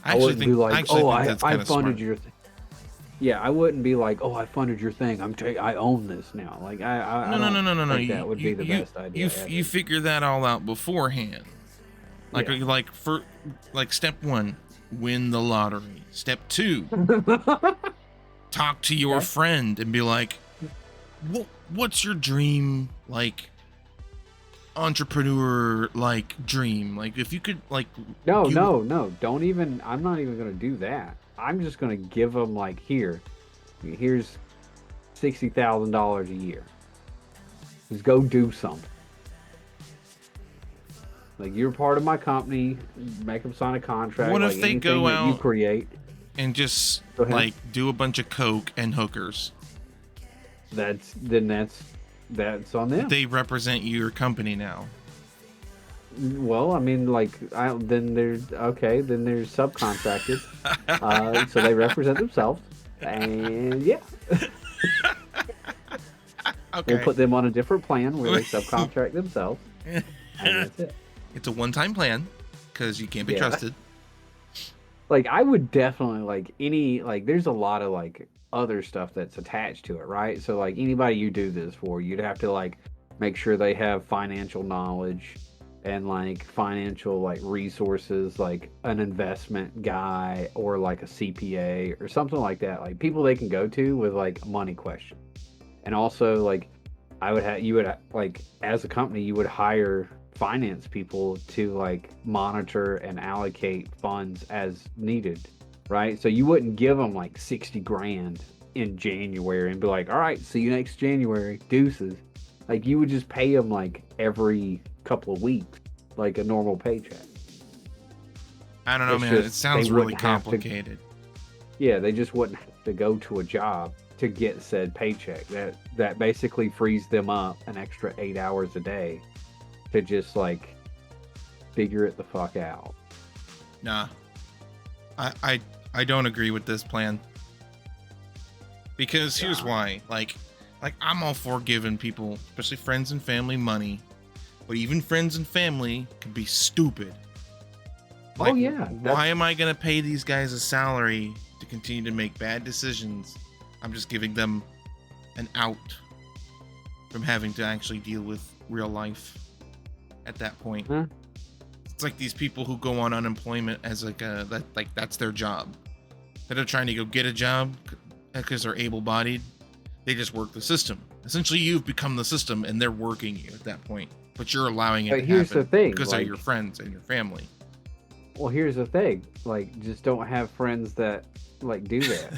I wouldn't be like, actually oh, think that's I kinda funded smart. your thing. Yeah, I wouldn't be like, oh, I funded your thing. I own this now. Like I No, don't no. think that would be the best idea. You figure that all out beforehand. Like Yeah. like step 1, win the lottery. Step 2, talk to your Okay. friend and be like, what's your dream like entrepreneur like dream? Like if you could like No, you- no. Don't even. I'm not even gonna do that. I'm just gonna give them like here's $60,000 a year. Just go do something. Like you're part of my company. Make them sign a contract. What if like, they anything go that you out- create? and just Go ahead. like do a bunch of coke and hookers. That's on them. They represent your company now. Well, I mean, like, then they're subcontracted, so they represent themselves, and yeah. We'll Okay. put them on a different plan where they subcontract themselves, and that's it. It's a one-time plan because you can't be Yeah. trusted. Like I would definitely there's a lot of like other stuff that's attached to it, right? So like anybody you do this for, you'd have to like make sure they have financial knowledge and like financial like resources, like an investment guy or like a CPA or something like that. Like people they can go to with like money questions. And also like you would like as a company you would hire finance people to like monitor and allocate funds as needed, right? So you wouldn't give them like 60 grand in January and be like, all right, see you next January, deuces. Like you would just pay them like every couple of weeks, like a normal paycheck. I don't know, It's man. It just sounds they really wouldn't have to, complicated. yeah, they just wouldn't have to go to a job to get said paycheck. That basically frees them up an extra 8 hours a day to just like figure it the fuck out. Nah, I don't agree with this plan because here's why. Like I'm all for giving people, especially friends and family, money, but even friends and family can be stupid. Like, oh yeah, why am I gonna pay these guys a salary to continue to make bad decisions? I'm just giving them an out from having to actually deal with real life at that point. Huh? It's like these people who go on unemployment as that's their job. Instead of trying to go get a job because they're able-bodied, they just work the system. Essentially, you've become the system, and they're working you at that point. But you're allowing it But to here's happen the thing, because like, they're your friends and your family. well, here's the thing. Like, just don't have friends that like do that.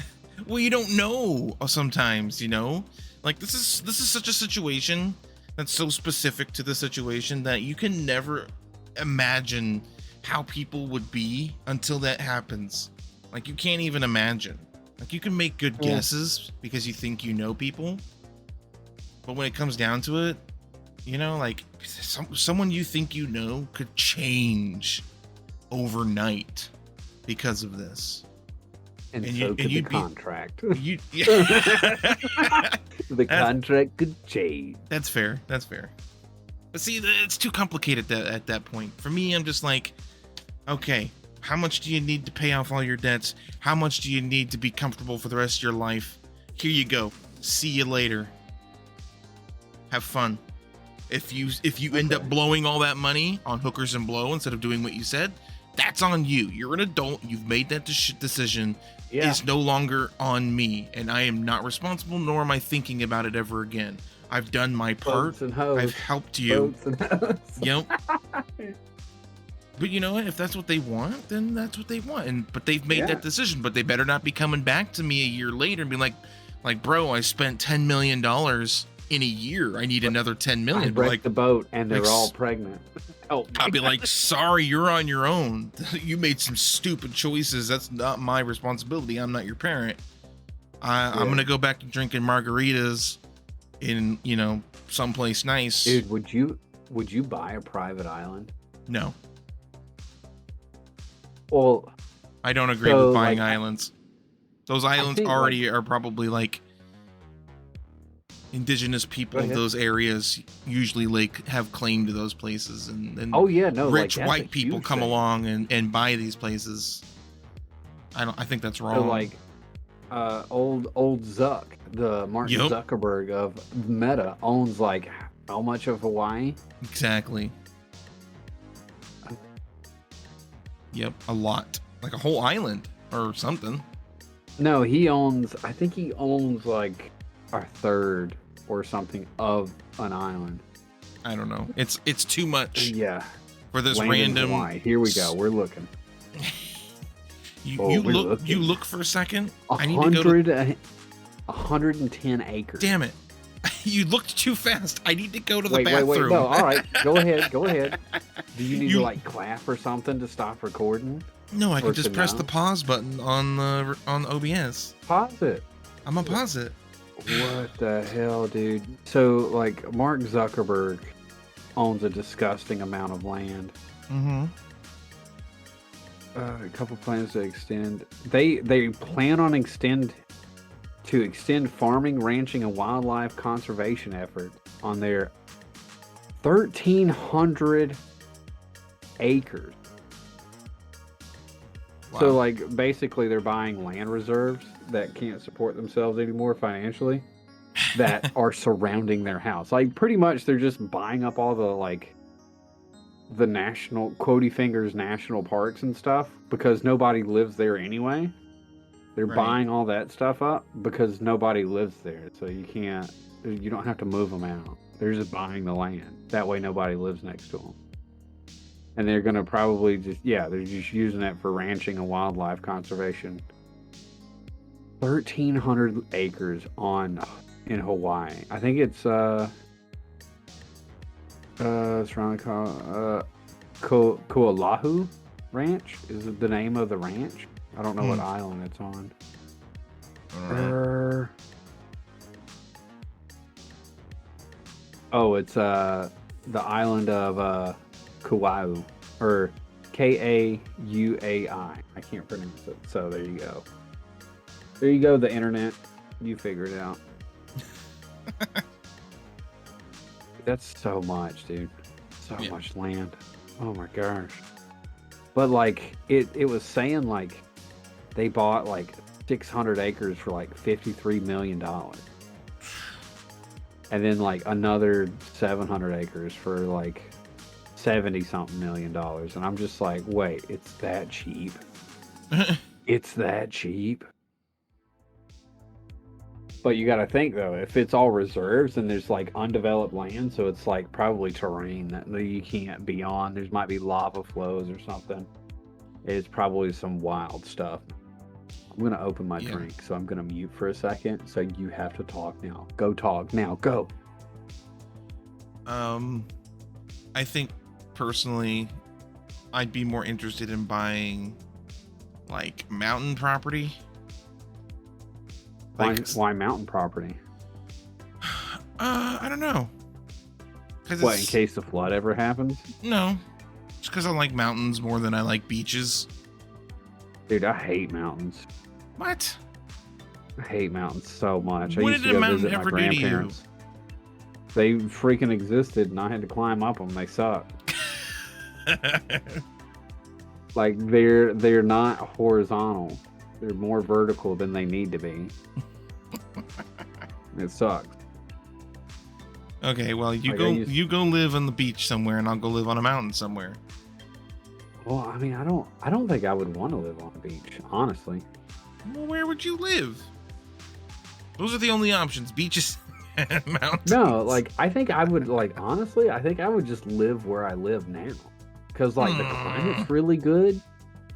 Well, you don't know sometimes, you know? Like this is such a situation that's so specific to the situation that you can never imagine how people would be until that happens. Like you can't even imagine. Like you can make good guesses because you think you know people. But when it comes down to it, you know, like someone you think you know could change overnight because of this. And so could the contract. The contract could change. That's fair. That's fair. But see, it's too complicated at that point. For me, I'm just like, okay, how much do you need to pay off all your debts? How much do you need to be comfortable for the rest of your life? Here you go. See you later. Have fun. If you end up blowing all that money on hookers and blow instead of doing what you said, that's on you. You're an adult. You've made that decision. Yeah. It's no longer on me, and I am not responsible, nor am I thinking about it ever again. I've done my part. I've helped you. Yep. But you know what? If that's what they want, then that's what they want. But they've made that decision. But they better not be coming back to me a year later and be like, bro, I spent $10 million in a year. I need another 10 million. I break the boat, and they're all pregnant. Oh, I'll be like, sorry, you're on your own. You made some stupid choices. That's not my responsibility. I'm not your parent. I'm gonna go back to drinking margaritas in, you know, someplace nice. Dude, would you buy a private island? No. Well, I don't agree with buying islands. Those islands already are probably like indigenous people of those areas usually like have claim to those places, and rich white people come along and buy these places. I think that's wrong. So like old Zuck, the Martin Zuckerberg of Meta, owns like how much of Hawaii? Exactly. Yep, a lot. Like a whole island or something. No, I think he owns like a third or something of an island. I don't know. It's too much. Yeah. For this Land random. in Hawaii. Here we go. We're looking. You look for a second. I need to go 110 acres. Damn it. You looked too fast. I need to go to the bathroom. Wait. No, all right. Go ahead. Do you need to like clap or something to stop recording? No, I can just press the pause button on OBS. Pause it. I'm gonna pause it. What the hell, dude? So, like, Mark Zuckerberg owns a disgusting amount of land. Mm-hmm. A couple plans to extend. They plan on to extend farming, ranching, and wildlife conservation efforts on their 1,300 acres. Wow. So, like, basically, they're buying land reserves that can't support themselves anymore financially that are surrounding their house. Like, pretty much, they're just buying up all the, like, the national, Quotey Fingers national parks and stuff because nobody lives there anyway. They're Right. buying all that stuff up because nobody lives there. So you don't have to move them out. They're just buying the land. That way, nobody lives next to them. And they're going to probably they're just using it for ranching and wildlife conservation. 1,300 acres in Hawaii. I think it's around Ko'olahu Ranch is the name of the ranch. I don't know what island it's on. It's the island of Kauai, or Kauai. I can't pronounce it. So there you go. There you go, the internet. You figure it out. That's so much, dude. So much land. Oh my gosh. But like it was saying like they bought like 600 acres for like $53 million. And then like another 700 acres for like 70 something million. And I'm just like, wait, it's that cheap? It's that cheap? But you got to think though, if it's all reserves and there's like undeveloped land, so it's like probably terrain that you can't be on. There's might be lava flows or something. It's probably some wild stuff. I'm going to open my drink, so I'm going to mute for a second. So you have to talk now. Go talk now. Go. I think personally, I'd be more interested in buying like mountain property. Why mountain property? I don't know. What, in case the flood ever happens? No. Just because I like mountains more than I like beaches. Dude, I hate mountains. What? I hate mountains so much. What I used did to a go mountain visit my ever do to you? grandparents. They freaking existed, and I had to climb up them. They suck. Like they're not horizontal. They're more vertical than they need to be. It sucks. Okay, well you go live on the beach somewhere, and I'll go live on a mountain somewhere. Well, I mean, I don't think I would want to live on a beach, honestly. Well, where would you live? Those are the only options: beaches and mountains. No, like I think I would honestly, I think I would just live where I live now, because like the climate's really good.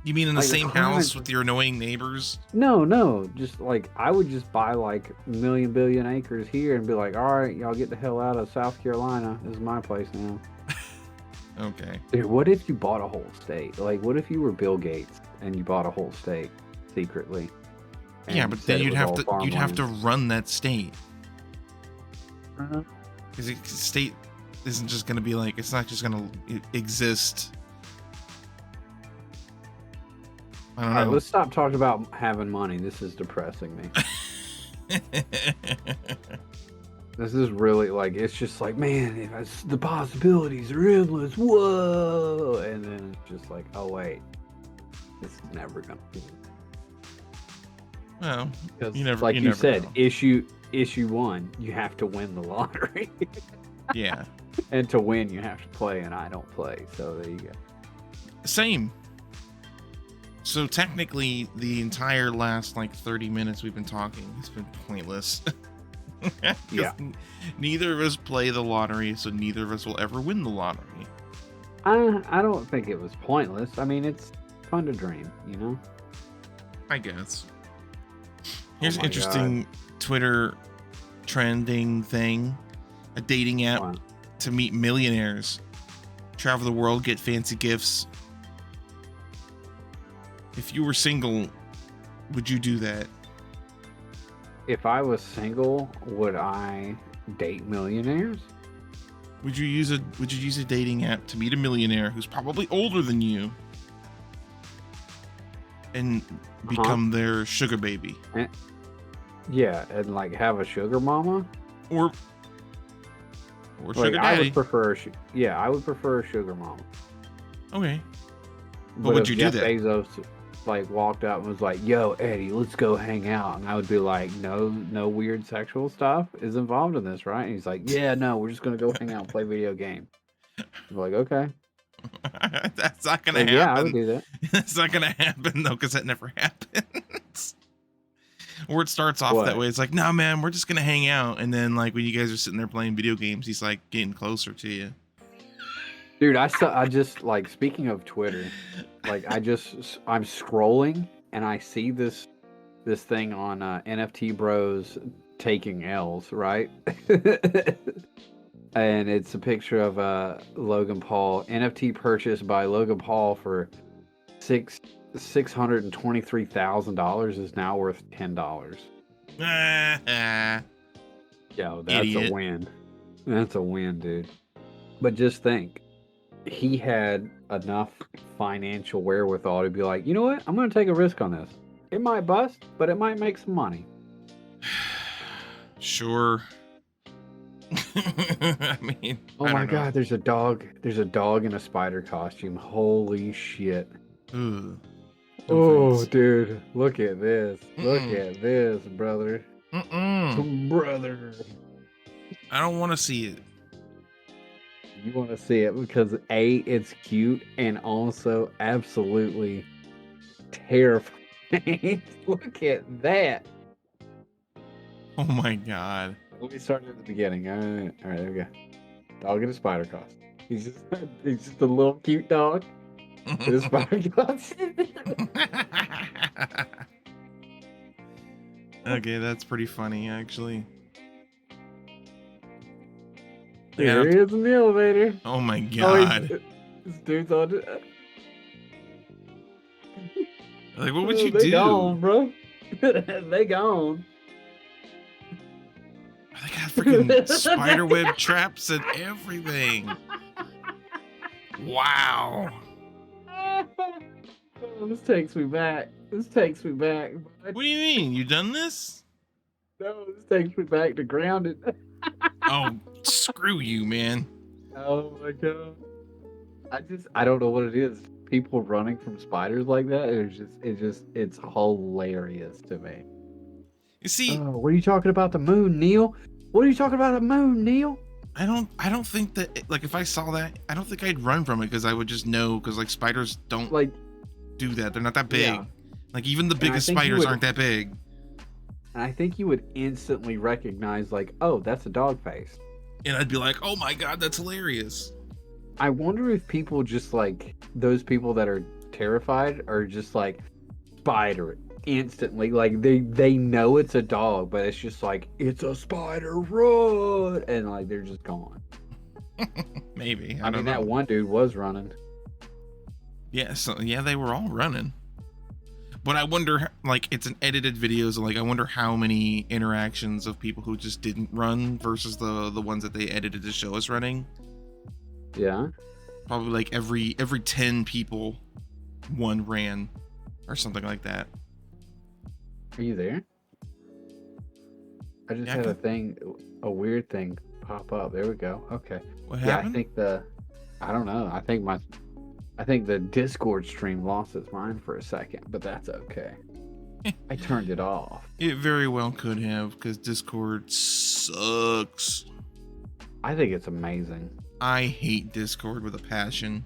You mean in the same house with your annoying neighbors? No, just like I would just buy like a million billion acres here and be like, all right, y'all get the hell out of South Carolina. This is my place now. Okay. Dude, what if you bought a whole state? Like, what if you were Bill Gates and you bought a whole state secretly? Yeah, but then you'd have to run that state. Because the state isn't just going to be like, it's not just going to exist. I don't know. All right, let's stop talking about having money. This is depressing me. This is really like, it's just like, man, the possibilities are endless. Whoa. And then it's just like, oh, wait, this is never going to be. Well, like you said, know. issue one, you have to win the lottery. Yeah. And to win, you have to play, and I don't play. So there you go. Same. So technically, the entire last 30 minutes we've been talking has been pointless. Yeah. Neither of us play the lottery, so neither of us will ever win the lottery. I don't think it was pointless. I mean, it's fun to dream, you know? I guess. Here's an interesting Twitter trending thing. A dating app to meet millionaires. Travel the world, get fancy gifts. If you were single, would you do that? If I was single, would I date millionaires? Would you use a dating app to meet a millionaire who's probably older than you and become their sugar baby? Yeah, and like have a sugar mama. or Like sugar I would daddy. prefer, yeah, I would prefer a sugar mama. Okay, but But would if you do Jeff that? Bezos like walked up and was like, "Yo, Eddie, let's go hang out," and I would be like, "No, no weird sexual stuff is involved in this, right?" And he's like, "Yeah, no, we're just gonna go hang out and play video game." I'm like, "Okay, That's not gonna like yeah, I would happen. do that." It's not gonna happen though, because that never happens. Or it starts off that What, way. It's like, nah, man, we're just gonna hang out, and then like when you guys are sitting there playing video games, he's like getting closer to you. dude? I just like speaking of Twitter, like I'm scrolling and I see this thing on NFT Bros taking L's, right? And it's a picture of Logan Paul NFT purchased by Logan Paul for $623,000 is now worth $10. Yo, that's a Idiot. win. That's a win, dude. But just think, he had enough financial wherewithal to be like, you know what? I'm going to take a risk on this. It might bust, but it might make some money. Sure. I mean, Oh I my don't know. God, there's a dog. There's a dog in a spider costume. Holy shit. Ugh. No Oh, thanks. dude, look at this. Look Mm-mm. at this, brother. Brother. I don't want to see it. You want to see it because A, it's cute, and also absolutely terrifying. Look at that. Oh my god. Let me start at the beginning. All right, there we go. Dog in a spider costume. He's just a little cute dog in a spider costume. Okay, that's pretty funny, actually. Like, Here he is in the elevator. oh my Oh, god. this dude's on it. Like, what would you They do? gone, bro. They gone. They got freaking spiderweb traps and everything. Wow. Oh, this takes me back. This takes me back. What do you mean? You done this? No, this takes me back to grounded. Oh, screw you, man. Oh my god. I don't know what it is. People running from spiders like that, it's hilarious to me. You see, What are you talking about the moon, Neil? What are you talking about the moon, Neil? I don't think that, like, if I saw that, I don't think I'd run from it, because I would just know, because like spiders don't Like, do that. They're not that big. yeah. Like, even the I biggest think you spiders would- aren't that big. And I think you would instantly recognize, like, oh, that's a dog face. And I'd be like, oh my god, that's hilarious. I wonder if people just like those people that are terrified are just like spider instantly. Like they know it's a dog, but it's just like it's a spider, run, and like they're just gone. Maybe. I I don't mean, know. that one dude was running. Yeah, so yeah, they were all running. But I wonder, like, it's an edited video, so like, I wonder how many interactions of people who just didn't run versus the ones that they edited to show us running. Yeah. Probably like every 10 people, one ran, or something like that. Are you there? I just Yeah, I had can- a weird thing pop up. There we go. Okay. What Yeah, happened? I don't know. I think the Discord stream lost its mind for a second, but that's okay. I turned it off. It very well could have, because Discord sucks. I think it's amazing. I hate Discord with a passion.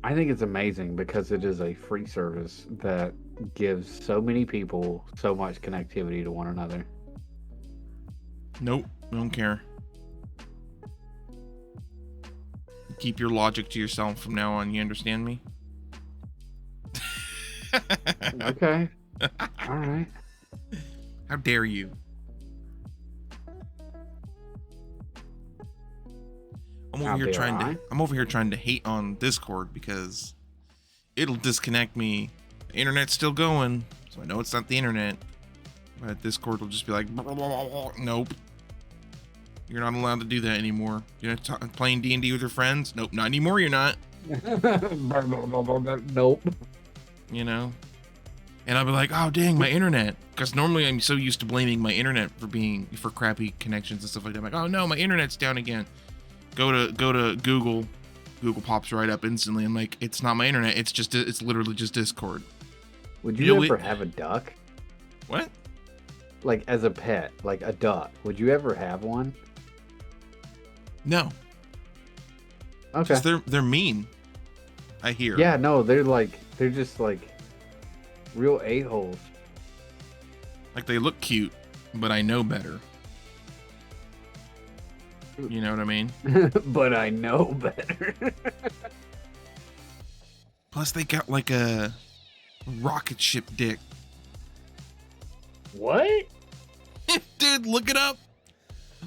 I think it's amazing because it is a free service that gives so many people so much connectivity to one another. Nope, don't care. Keep your logic to yourself from now on, you understand me? Okay. All right. How dare you? I'm How dare I? I'm over here trying to hate on Discord because it'll disconnect me. The internet's still going, so I know it's not the internet. But Discord will just be like, blah, blah, blah, blah. Nope. You're not allowed to do that anymore. You're not playing D&D with your friends? Nope, not anymore, you're not. Nope. You know? and I'll be like, oh dang, my internet, because normally I'm so used to blaming my internet for crappy connections and stuff like that. I'm like, oh no, my internet's down again. Go to Google pops right up instantly. I'm like, it's not my internet, it's literally just Discord. Would you ever have a duck? What? Like as a pet, like a duck. Would you ever have one? No. Okay. They're mean, I hear. Yeah, no, they're just like real a-holes. Like they look cute, but I know better. You know what I mean? But I know better. Plus they got like a rocket ship dick. What? Dude, look it up.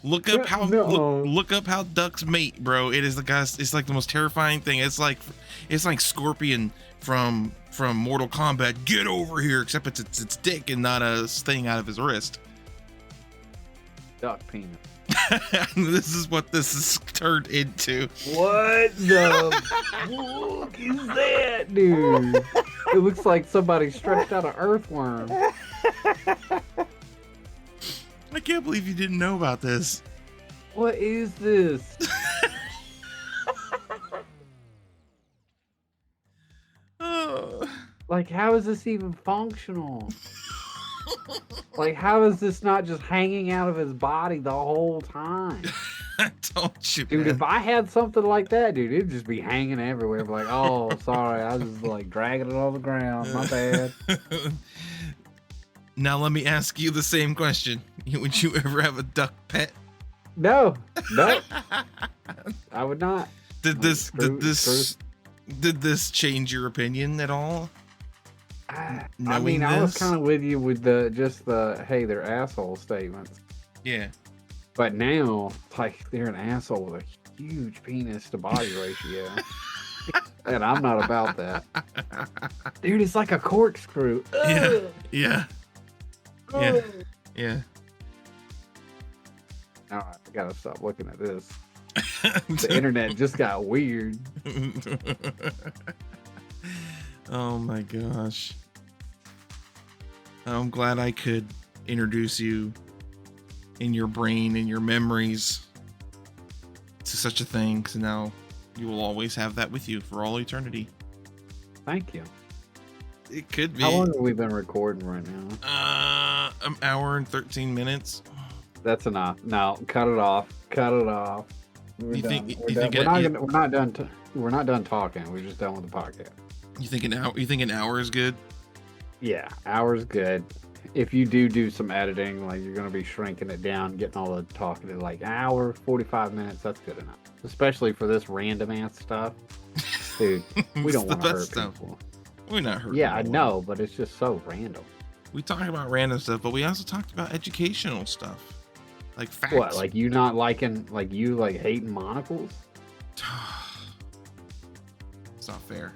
Look up how look up how ducks mate, bro. It is it's like the most terrifying thing. It's like Scorpion from Mortal Kombat. Get over here, except it's its dick and not a thing out of his wrist. Duck penis. This is what this is turned into. What the fuck is that, dude? It looks like somebody stretched out an earthworm. I can't believe you didn't know about this. What is this? Oh. Like, how is this even functional? Like, how is this not just hanging out of his body the whole time? I told you, Dude, man. if I had something like that, dude, it'd just be hanging everywhere. Like, oh, sorry, I was just like dragging it on the ground. My bad. Now let me ask you the same question. Would you ever have a duck pet? No, I would not. Did this change your opinion at all? I mean, I was kind of with you with the hey, they're asshole statements. Yeah. But now, like, they're an asshole with a huge penis to body ratio. And I'm not about that. Dude, it's like a corkscrew. Yeah. Yeah. Yeah. Yeah. All right, I gotta stop looking at this. The internet just got weird. Oh my gosh. I'm glad I could introduce you in your brain and your memories to such a thing, so now you will always have that with you for all eternity. Thank you. It could be. How long have we been recording right now? An hour and 13 minutes. That's enough. No, cut it off. Cut it off. We're done. We're not done talking. We're just done with the podcast. You think an hour is good? Yeah, hour's good. If you do some editing, like you're gonna be shrinking it down, getting all the talking to like hour, 45 minutes, that's good enough. Especially for this random ass stuff. Dude, we don't want to hurt people. We're not hurting. Yeah, I know, but it's just so random. We talk about random stuff, but we also talked about educational stuff. Like facts. What, like you not liking, like you like hating monocles? It's not fair.